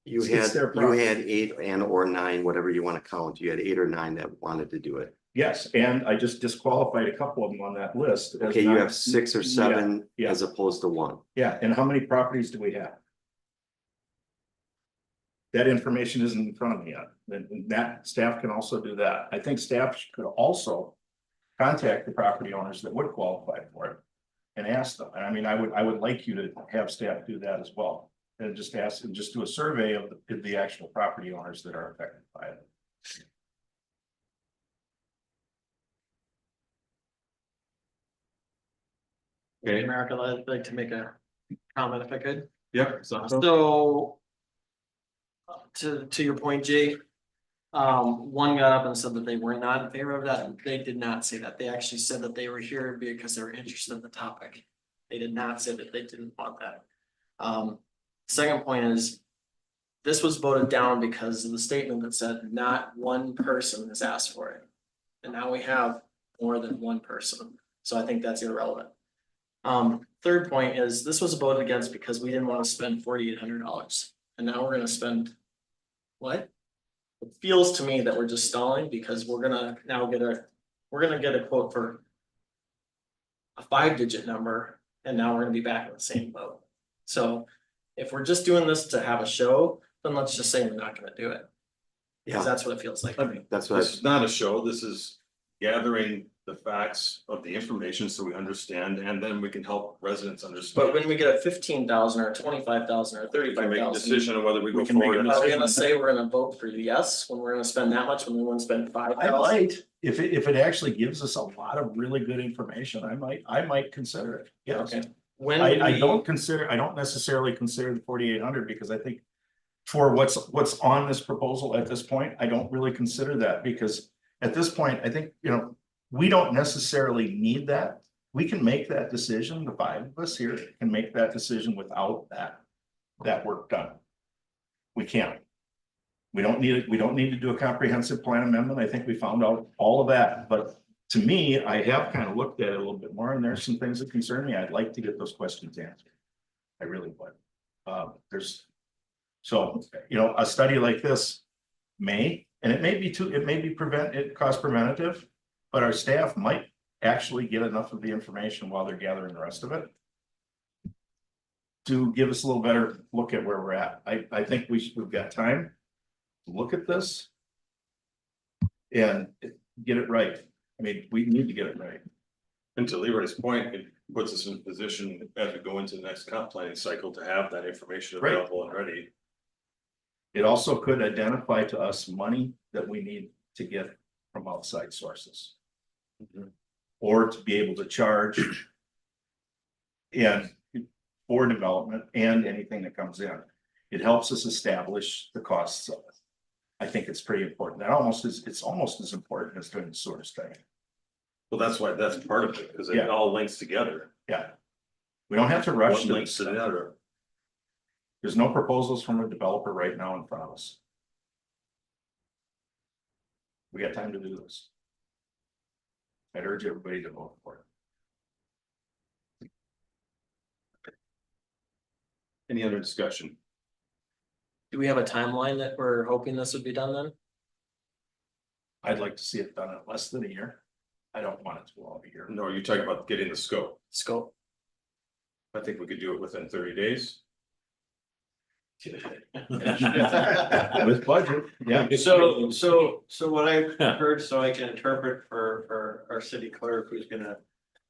You It's had, their you property. had 8 and or 9, whatever you want to count. You had 8 or 9 that wanted to do it. Yes, and I just disqualified a couple of them on that list. as Okay, you not- have 6 or 7 yeah. as opposed to 1. Yeah, and how many properties do we have? That information isn't in front of me yet, and that staff can also do that. I think staff could also contact the property owners that would qualify for it and ask them. I mean, I would like you to have staff do that as well. And just ask, and just do a survey of the actual property owners that are affected by it. Okay, America, I'd like to make a comment if I could. yep, so, So. To your point, Jay. One got up and said that they were not in favor of that, and they did not say that. They actually said that they were here because they were interested in the topic. They did not say that they didn't want that. Second point is. This was voted down because of the statement that said not one person has asked for it. And now we have more than one person, so I think that's irrelevant. Third point is this was voted against because we didn't want to spend $4,800, and now we're gonna spend. What? It feels to me that we're just stalling because we're gonna now get a quote for. A 5-digit number, and now we're gonna be back in the same boat. So if we're just doing this to have a show, then let's just say we're not gonna do it. Because Yeah, that's what it feels like to me. that's what this is not a show, this is gathering the facts of the information so we understand, and then we can help residents understand. But when we get a 15,000 or 25,000 or We can 35,000. make a decision on whether we go We can make a forward. Are we decision. gonna say we're gonna vote for yes, when we're gonna spend that much, when we wanna spend 5,000? I might, if it actually gives us a lot of really good information, I might consider it, yes. Okay. When I we- don't necessarily consider the 4,800 because I think. For what's on this proposal at this point, I don't really consider that because at this point, I think, we don't necessarily need that. We can make that decision, the 5 of us here can make that decision without that work done. We can. We don't need it, we don't need to do a comprehensive plan amendment. I think we found out all of that, but to me, I have kind of looked at it a little bit more and there's some things that concern me. I'd like to get those questions answered. I really would. So, a study like this and it may be cost preventative, but our staff might actually get enough of the information while they're gathering the rest of it. To give us a little better look at where we're at. I think we've got time to look at this. And get it right. I mean, we need to get it right. And to Leroy's point, it puts us in a position as we go into the next comp planning cycle to have that information Right. available and ready. It also could identify to us money that we need to get from outside sources. Or to be able to charge. And for development and anything that comes in. It helps us establish the costs of it. I think it's pretty important. It's almost as important as doing the sewer study. Well, that's part of it, because it Yeah. all links together. Yeah. We don't have to rush One to links to the other. There's no proposals from a developer right now in front of us. We got time to do this. I'd urge everybody to vote for it. Any other discussion? Do we have a timeline that we're hoping this would be done then? I'd like to see it done in less than a year. I don't want it to go all a year. No, you're talking about getting the scope. Scope. I think we could do it within 30 days. With budget, yeah. So what I've heard, so I can interpret for our city clerk who's gonna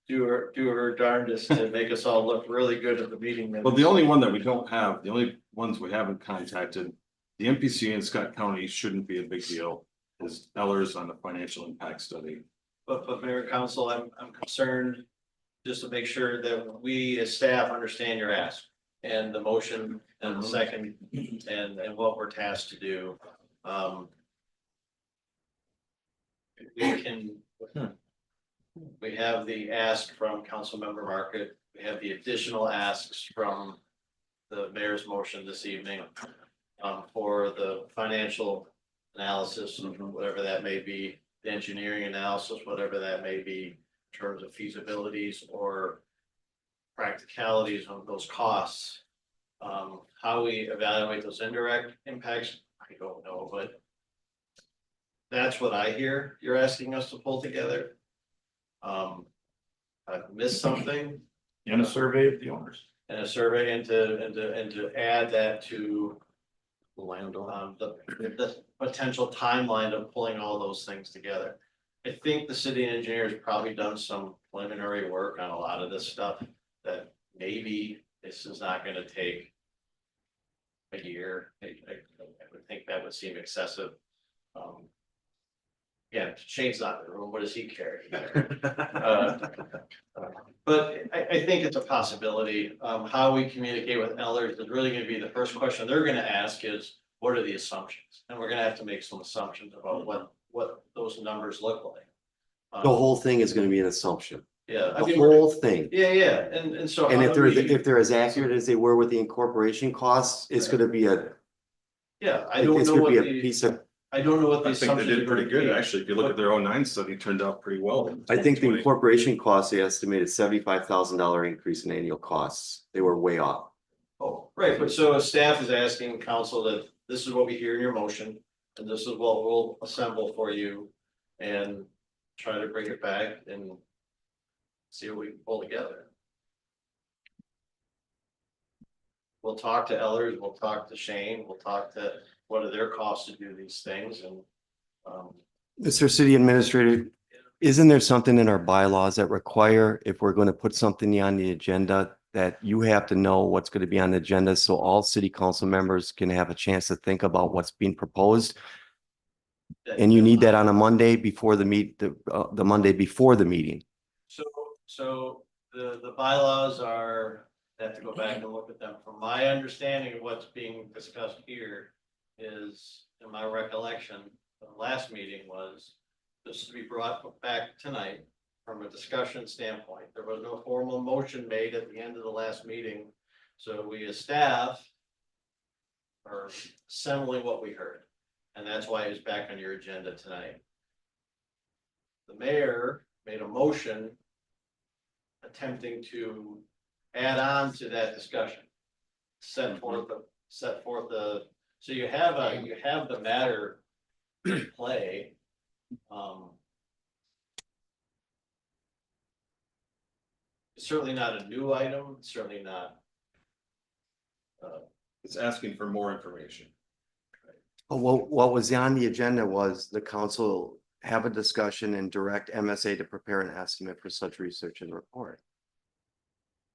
do her darndest to make us all look really good at the meeting minutes. Well, the only one that we don't have, the only ones we haven't contacted, the MPCA in Scott County shouldn't be a big deal. Is Ellers on the financial impact study. But Mayor Council, I'm concerned just to make sure that we as staff understand your ask and the motion and the second and what we're tasked to do. We have the ask from Councilmember Market, we have the additional asks from the mayor's motion this evening for the financial analysis, whatever that may be, the engineering analysis, whatever that may be, in terms of feasibilities or practicalities of those costs. How we evaluate those indirect impacts, I don't know, but that's what I hear you're asking us to pull together. I've missed something In a survey of the owners. in a survey and to add that to Landowner. the potential timeline of pulling all those things together. I think the city engineer has probably done some preliminary work on a lot of this stuff, that maybe this is not gonna take a year. I would think that would seem excessive. Yeah, Shane's not in the room, what does he care? But I think it's a possibility. How we communicate with Ellers is really gonna be the first question they're gonna ask is, what are the assumptions? And we're gonna have to make some assumptions about what those numbers look like. The whole thing is gonna be an assumption, Yeah, I the mean, whole thing. yeah, and so. And how if do we- they're as accurate as they were with the incorporation costs, it's gonna be Yeah, I don't it's know gonna what be a the, piece of, I don't know what the I think they assumptions are did pretty gonna good, be. actually. If you look at their 09 study, it turned out pretty well. I think the 20. incorporation costs, they estimated $75,000 increase in annual costs. They were way off. Oh, right, but so staff is asking council that this is what we hear in your motion, and this is what we'll assemble for you. And try to bring it back and see what we can pull together. We'll talk to Ellers, we'll talk to Shane, we'll talk to what are their costs to do these things and. Mr. City Administrator, isn't there something in our bylaws that require, if we're going to put something on the agenda, that you have to know what's going to be on the agenda so all city council members can have a chance to think about what's being proposed? And you need that on a Monday before the the Monday before the meeting. So the bylaws are, I have to go back and look at them. From my understanding of what's being discussed here is, in my recollection, the last meeting was this is to be brought back tonight from a discussion standpoint. There was no formal motion made at the end of the last meeting. So we as staff are assembling what we heard. And that's why it's back on your agenda tonight. The mayor made a motion attempting to add on to that discussion. Set forth the, so you have the matter in play. It's certainly not a new item, it's certainly not. It's asking for more information. Well, what was on the agenda was the council have a discussion and direct MSA to prepare an estimate for such research and report.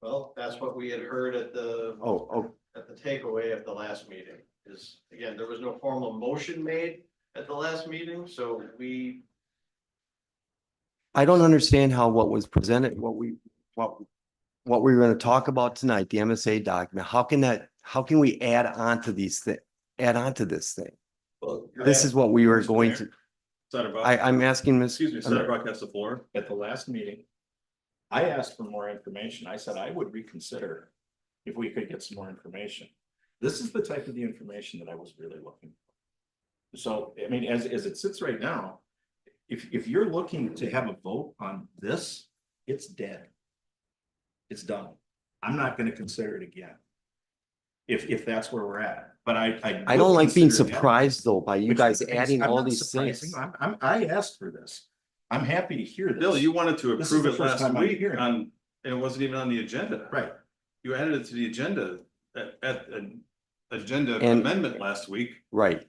Well, that's what we had heard at the. Oh, At the takeaway of the last meeting is, again, there was no formal motion made at the last meeting, so we. I don't understand how what was presented, what we were going to talk about tonight, the MSA document, how can we add on to this thing? Well, This is what we were going to, Is that about? I'm asking Ms. Excuse me, Senator Broadcast the floor. At the last meeting, I asked for more information. I said I would reconsider if we could get some more information. This is the type of the information that I was really looking for. So, I mean, as it sits right now, if you're looking to have a vote on this, it's dead. It's done. I'm not gonna consider it again. If that's where we're at, but I don't like being surprised though by you guys adding I'm all not these surprising. things. I asked for this. I'm happy to hear this. Bill, you wanted to This is approve the it first last time I'm week hearing it. and it wasn't even on the agenda. Right. You added it to the agenda at an agenda And- amendment last week Right,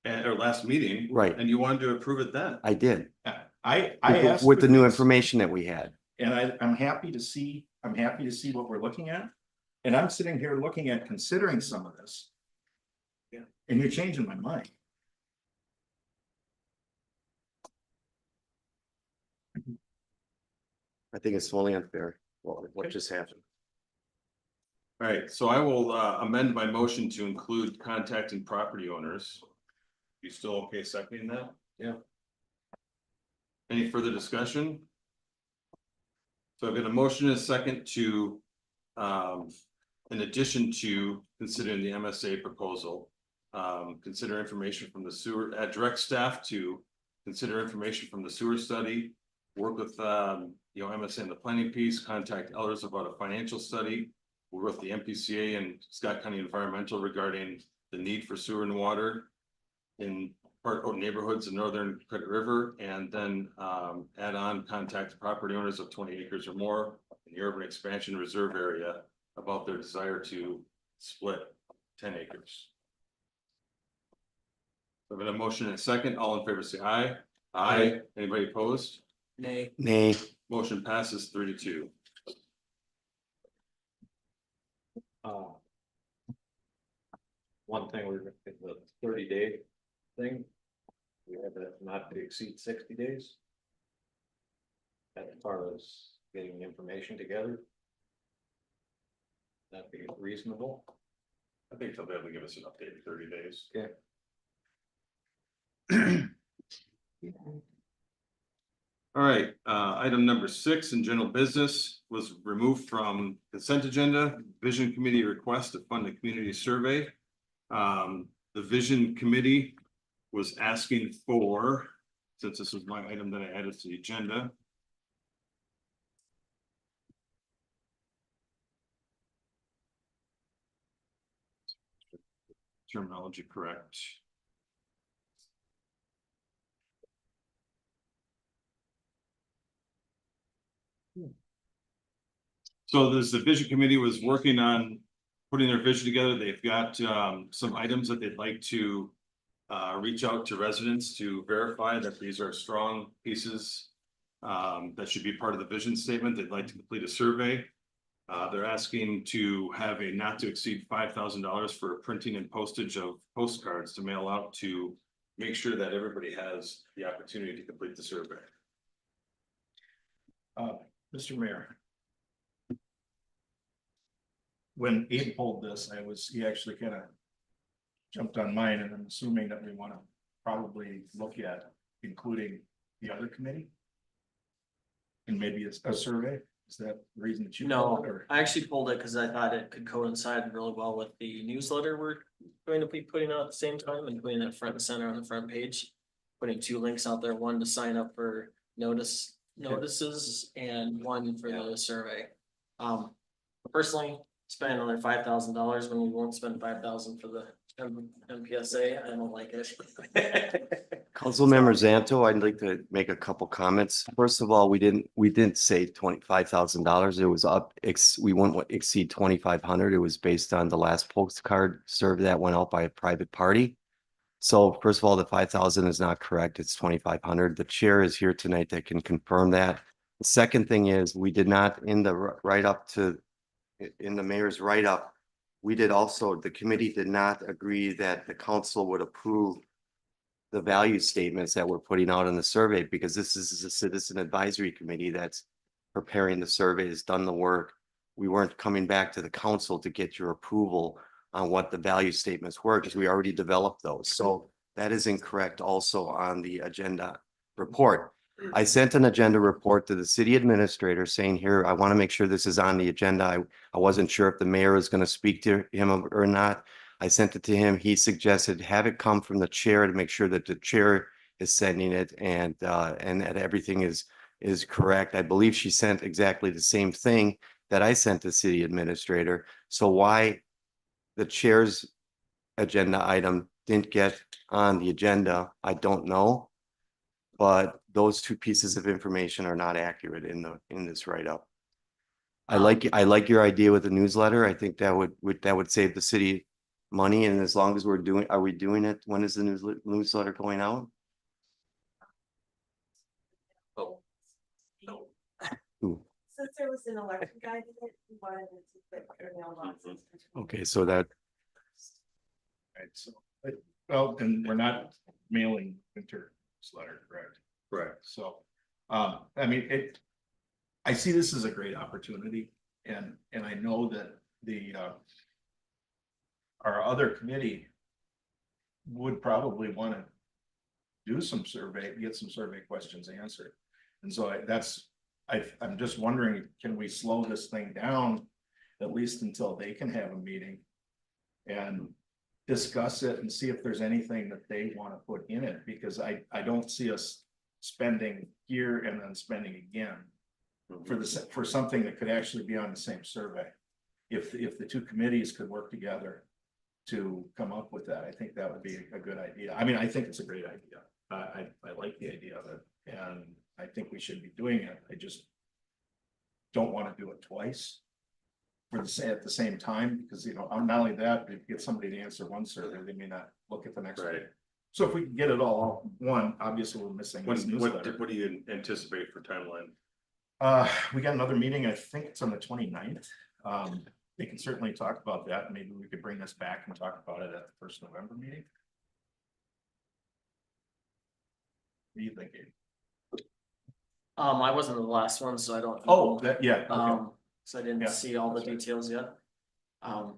or last meeting. Right. And you wanted to approve it then. I did, I asked. with for the new this, information that we had. And I'm happy to see what we're looking at. And I'm sitting here looking at considering some of this. Yeah. And you're changing my mind. I think it's totally unfair, what just happened. All right, so I will amend my motion to include contacting property owners. You still okay seconding that? Yeah. Any further discussion? So I've got a motion and a second to, in addition to considering the MSA proposal, consider information from the sewer, direct staff to consider information from the sewer study. Work with, MSA and the planning piece, contact elders about a financial study. Work with the MPCA and Scott County Environmental regarding the need for sewer and water in part of neighborhoods in northern Credit River, and then add on contact property owners of 20 acres or more in the urban expansion reserve area about their desire to split 10 acres. So we have a motion and a second. All in favor, say aye. Aye. Anybody opposed? Nay. Nay. Motion passes 3-2. One thing, we're gonna get the 30-day thing. We have that not to exceed 60 days. As far as getting information together. That'd be reasonable. I think they'll be able to give us an update in 30 days. Okay. All right, item number 6 in general business was removed from consent agenda. Vision Committee request to fund a community survey. The Vision Committee was asking for, since this was my item that I added to the agenda. Terminology correct. So there's the Vision Committee was working on putting their vision together. They've got some items that they'd like to reach out to residents to verify that these are strong pieces that should be part of the vision statement. They'd like to complete a survey. They're asking to have a not to exceed $5,000 for printing and postage of postcards to mail out to make sure that everybody has the opportunity to complete the survey. Mr. Mayor. When Abe pulled this, he actually kind of jumped on mine, and I'm assuming that we want to probably look at including the other committee. And maybe it's a survey. Is that the reason that you? No, pulled it, or? I actually pulled it because I thought it could coincide really well with the newsletter we're going to be putting out at the same time and putting it front and center on the front page. Putting 2 links out there, one to sign up for notices and one for the survey. Personally, spend another $5,000 when we won't spend $5,000 for the MPSA. I don't like it. Councilmember Zanto, I'd like to make a couple comments. First of all, we didn't say $25,000. It was up, we wouldn't exceed 2,500. It was based on the last postcard survey that went out by a private party. So first of all, the 5,000 is not correct. It's 2,500. The chair is here tonight that can confirm that. The second thing is we did not in the in the mayor's write-up, we did also, the committee did not agree that the council would approve the value statements that we're putting out in the survey, because this is a citizen advisory committee that's preparing the surveys, done the work. We weren't coming back to the council to get your approval on what the value statements were, because we already developed those. So that is incorrect also on the agenda report. I sent an agenda report to the city administrator saying, here, I want to make sure this is on the agenda. I wasn't sure if the mayor is going to speak to him or not. I sent it to him. He suggested have it come from the chair to make sure that the chair is sending it and that everything is correct. I believe she sent exactly the same thing that I sent the city administrator. So why the chair's agenda item didn't get on the agenda, I don't know. But those 2 pieces of information are not accurate in this write-up. I like your idea with the newsletter. I think that would save the city money, and as long as are we doing it? When is the newsletter going out? Oh. No. Ooh. Since there was an election guide in it, we wanted it to fit our mailboxes. Okay, so that Right, so, well, and we're not mailing winter newsletter, correct? Correct. So, I mean, I see this as a great opportunity, and I know that our other committee would probably want to do some survey, get some survey questions answered. And so I'm just wondering, can we slow this thing down at least until they can have a meeting? And discuss it and see if there's anything that they want to put in it, because I don't see us spending here and then spending again for something that could actually be on the same survey. If the two committees could work together to come up with that, I think that would be a good idea. I mean, I think it's a great idea. I like the idea of it, and I think we should be doing it. I just don't want to do it twice at the same time, because, you know, not only that, if you get somebody to answer one survey, they may not look at the next one. Right. So if we can get it all one, obviously we're missing this newsletter. What do you anticipate for timeline? We got another meeting, I think it's on the 29th. They can certainly talk about that. Maybe we could bring this back and talk about it at the first November meeting. What are you thinking? I wasn't the last one, so I don't. Oh, that, yeah, okay. So I didn't Yeah, see all the that's right. details yet. I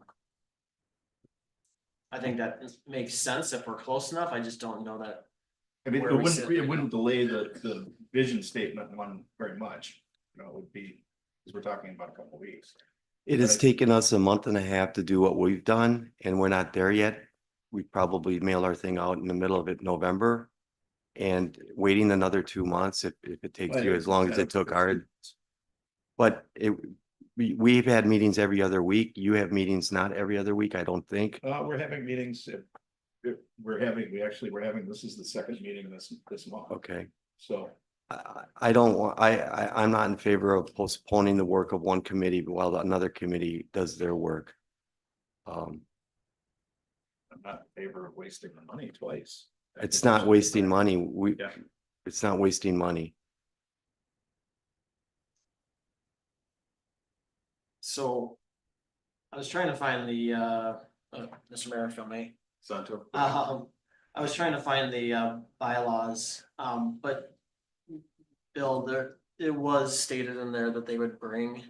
think that makes sense if we're close enough. I just don't know that. I mean, where we sit it right wouldn't delay the vision statement one very much. You know, it would be, because we're talking about a couple of weeks. It has taken us a month and a half to do what we've done, and we're not there yet. We probably mail our thing out in the middle of November. And waiting another 2 months, if it takes you as long as it took our. But we've had meetings every other week. You have meetings not every other week, I don't think. We're having meetings. We're having, this is the second meeting this month. Okay. So. I don't want, I'm not in favor of postponing the work of one committee while another committee does their work. I'm not in favor of wasting the money twice. I It's think we not should wasting do that. money. Yeah. It's not wasting money. So. I was trying to find the, Mr. Mayor, if I may. Santo? I was trying to find the bylaws, but. Bill, it was stated in there that they would bring,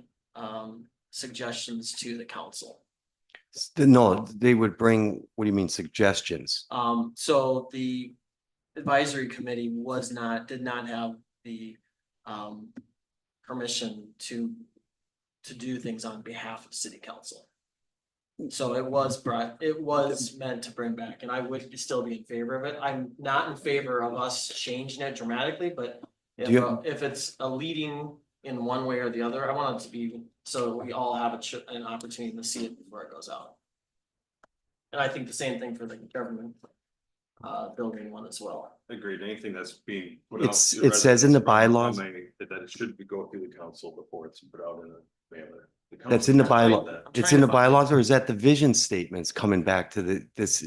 suggestions to the council. No, they would bring, what do you mean suggestions? So the advisory committee did not have the, permission to do things on behalf of city council. So it was meant to bring back, and I would still be in favor of it. I'm not in favor of us changing it dramatically, but if it's a leading in one way or the other, I want it to be, so we all have an opportunity to see it before it goes out. And I think the same thing for the government, building one as well. Agreed, anything that's being. put out to It says in the residents, bylaws. That it should go through the council before it's put out in a mailer. That's in the bylaw. that. It's in the bylaws, or is that the vision statements coming back to this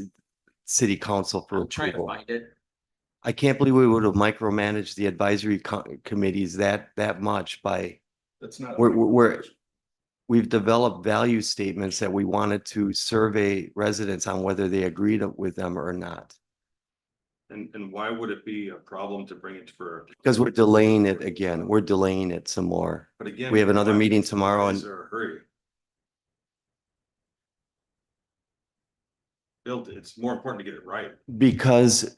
city council for I'm trying to approval? find it. I can't believe we would have micromanaged the advisory committees that much by, That's not. we've developed value statements that we wanted to survey residents on whether they agreed with them or not. And why would it be a problem to bring it for? Because we're delaying it again. We're delaying it some more. But again. We have another why- meeting tomorrow why and Is there a hurry? Bill, it's more important to get it right. because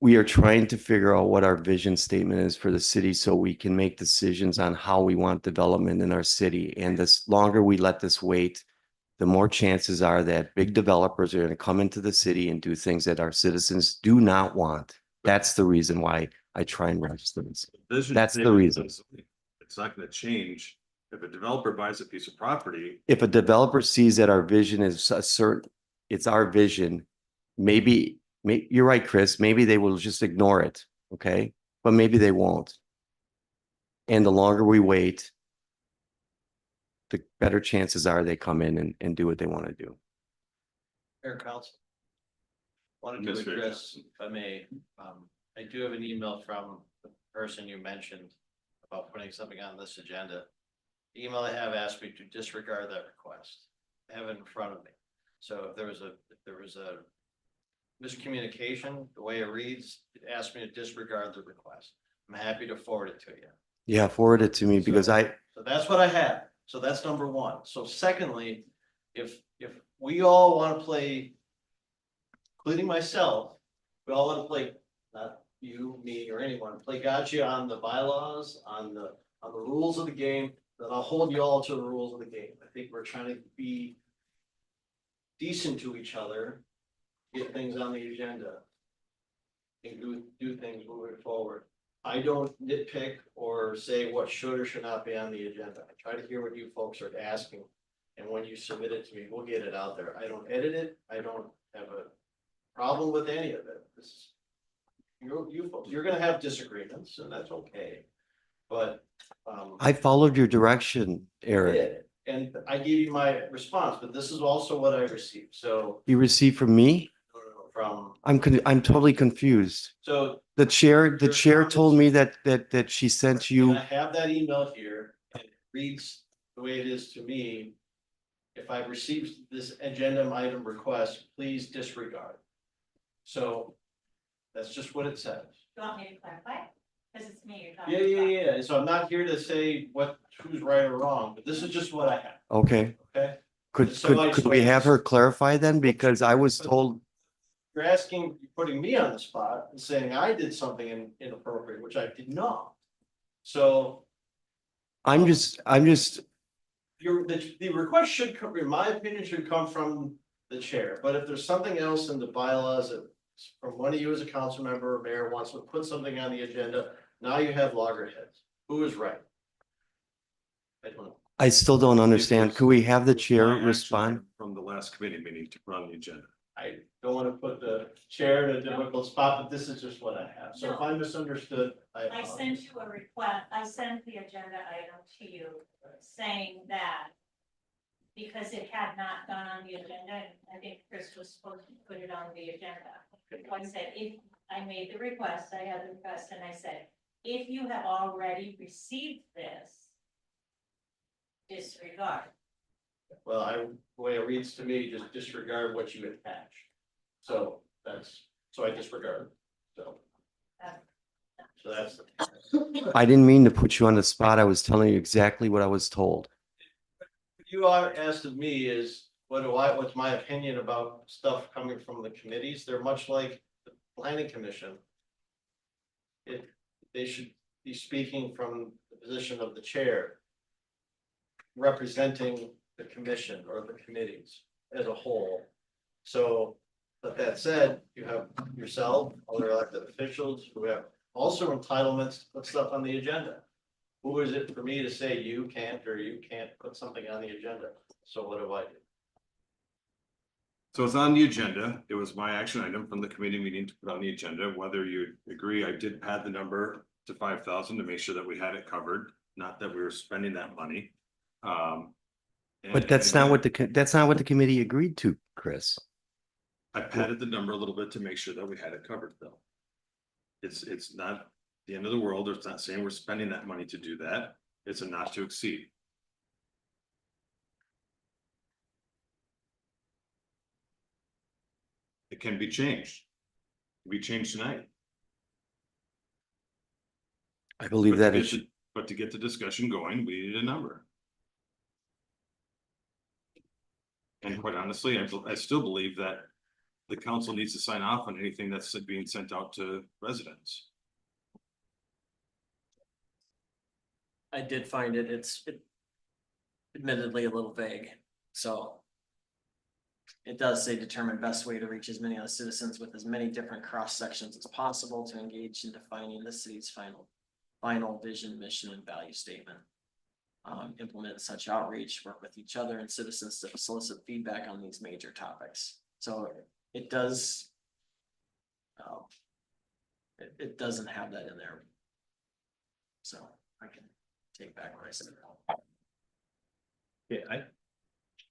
we are trying to figure out what our vision statement is for the city so we can make decisions on how we want development in our city. And the longer we let this wait, the more chances are that big developers are going to come into the city and do things that our citizens do not want. That's the reason why I try and rush things. Vision That's the statement reason. doesn't- It's not gonna change. If a developer buys a piece of property, If a developer sees that our vision is a certain, it's our vision, maybe, you're right, Chris, maybe they will just ignore it, okay? But maybe they won't. And the longer we wait, the better chances are they come in and do what they want to do. Mayor Council. Wanted Ms. to Fairchild. address, if I may, I do have an email from the person you mentioned about putting something on this agenda. The email I have asked me to disregard that request. I have it in front of me. So if there was a miscommunication, the way it reads, it asked me to disregard the request. I'm happy to forward it to you. Yeah, forward it to me because So that's what I have. So that's number one. So secondly, if we all want to play, including myself, we all want to play, not you, me, or anyone, play gotcha on the bylaws, on the rules of the game, then I'll hold you all to the rules of the game. I think we're trying to be decent to each other get things on the agenda. And do things moving forward. I don't nitpick or say what should or should not be on the agenda. I try to hear what you folks are asking. And when you submit it to me, we'll get it out there. I don't edit it. I don't have a problem with any of it. This is. You folks, you're gonna have disagreements and that's okay. But, I followed your direction, I Eric. did, and I gave you my response, but this is also what I received. So, You received from me? from, I'm totally confused. so The chair told me that she sent and you, I have that email here and it reads the way it is to me. If I've received this agenda item request, please disregard. So that's just what it says. You want me to clarify? Because it's me you're talking Yeah, about. yeah, yeah. So I'm not here to say who's right or wrong, but this is just what I have, okay, okay? could So I we have her clarify then? Because I was told, You're asking, you're putting me on the spot and saying I did something inappropriate, which I did not. So I'm just, the request should come, in my opinion, should come from the chair, but if there's something else in the bylaws that from one of you as a council member or mayor wants to put something on the agenda, now you have loggerheads. Who is right? I don't know. I still don't understand. Could we have the chair My action respond? From the last committee meeting to put on the agenda. I don't want to put the chair in a difficult spot, but this is just what I have. So if I misunderstood, I I apologize. sent you a request, I sent the agenda item to you saying that because it had not gone on the agenda, and I think Chris was supposed to put it on the agenda. I said, if I made the request, I had the request, and I said, if you have already received this, disregard. Well, the way it reads to me, just disregard what you attach. So so I disregard, so. So that's, I didn't mean to put you on the spot. I was telling you exactly what I was told. what you are asked of me is, what's my opinion about stuff coming from the committees? They're much like the planning commission. They should be speaking from the position of the chair. Representing the commission or the committees as a whole. So, but that said, you have yourself, other elected officials who have also entitlements to put stuff on the agenda. Who is it for me to say you can't or you can't put something on the agenda? So what do I do? So it's on the agenda. It was my action item from the committee meeting to put on the agenda. Whether you agree, I did pad the number to 5,000 to make sure that we had it covered, not that we were spending that money. But that's not what that's not what the committee agreed to, Chris. I padded the number a little bit to make sure that we had it covered though. It's not the end of the world. It's not saying we're spending that money to do that. It's a not to exceed. It can be changed. It can be changed tonight. I believe that is, But to get the discussion going, we needed a number. And quite honestly, I still believe that the council needs to sign off on anything that's being sent out to residents. I did find it's admittedly a little vague, so. It does say determine best way to reach as many of the citizens with as many different cross sections as possible to engage in defining the city's final vision, mission, and value statement. Implement such outreach, work with each other and citizens to solicit feedback on these major topics. So it does. It doesn't have that in there. So I can take back what I said. Yeah,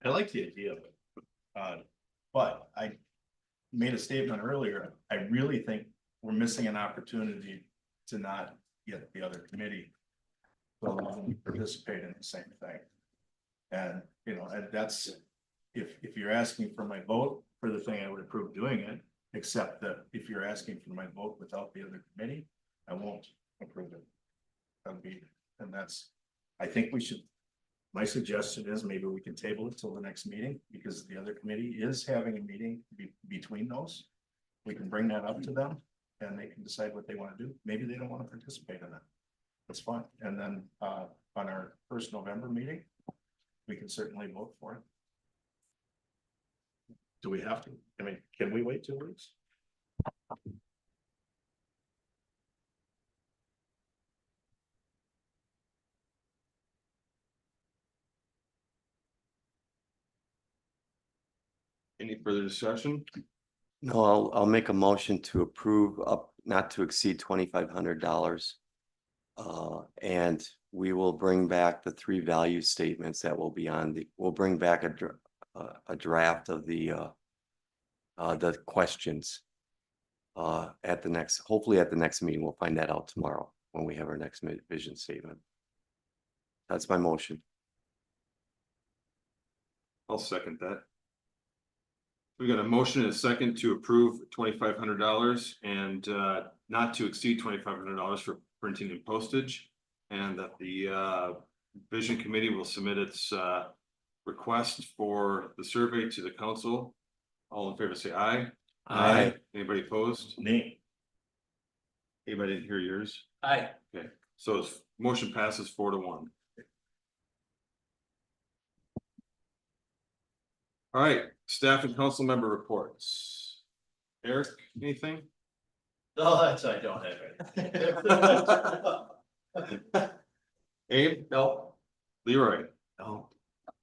I like the idea of it. But I made a statement earlier. I really think we're missing an opportunity to not get the other committee to allow them to participate in the same thing. And, and that's, if you're asking for my vote for the thing, I would approve doing it, except that if you're asking for my vote without the other committee, I won't approve it. I think we should, my suggestion is maybe we can table it till the next meeting, because the other committee is having a meeting between those. We can bring that up to them and they can decide what they want to do. Maybe they don't want to participate in that. That's fine. And then on our first November meeting, we can certainly vote for it. Do we have to? I mean, can we wait 2 weeks? Any further discussion? No, I'll make a motion to approve up not to exceed $2,500. And we will bring back the 3 value statements that will be on we'll bring back a draft of the questions. Hopefully at the next meeting, we'll find that out tomorrow when we have our next vision statement. That's my motion. I'll second that. We got a motion and a second to approve $2,500 and not to exceed $2,500 for printing and postage. And that the vision committee will submit its request for the survey to the council. All in favor, say aye. Aye. Anybody opposed? Nay. Anybody didn't hear yours? Aye. Okay, so motion passes 4-1. All right, staff and council member reports. Eric, anything? No, that's, I don't have it. Abe? No. Leroy? Oh.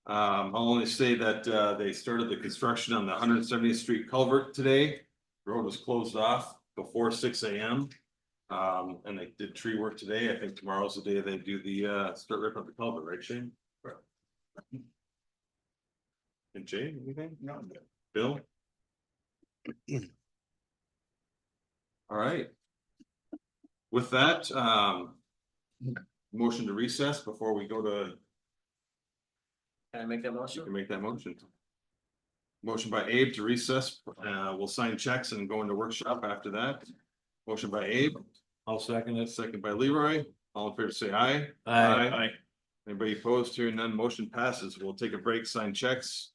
I'll only say that they started the construction on the 170th Street culvert today. Road was closed off before 6 a.m. And they did tree work today. I think tomorrow's the day they do the start ripping up the culvert, right, Shane? And Jay, anything? No. Bill? All right. With that, motion to recess before we go to, Can I make that you motion? can make that motion. Motion by Abe to recess, we'll sign checks and go into workshop after that. Motion by Abe, I'll second it. second by Leroy, all in favor say aye. Aye. Anybody opposed? Hearing none, motion passes. We'll take a break, sign checks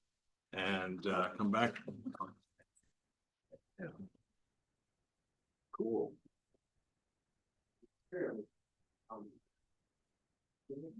and come back. Cool.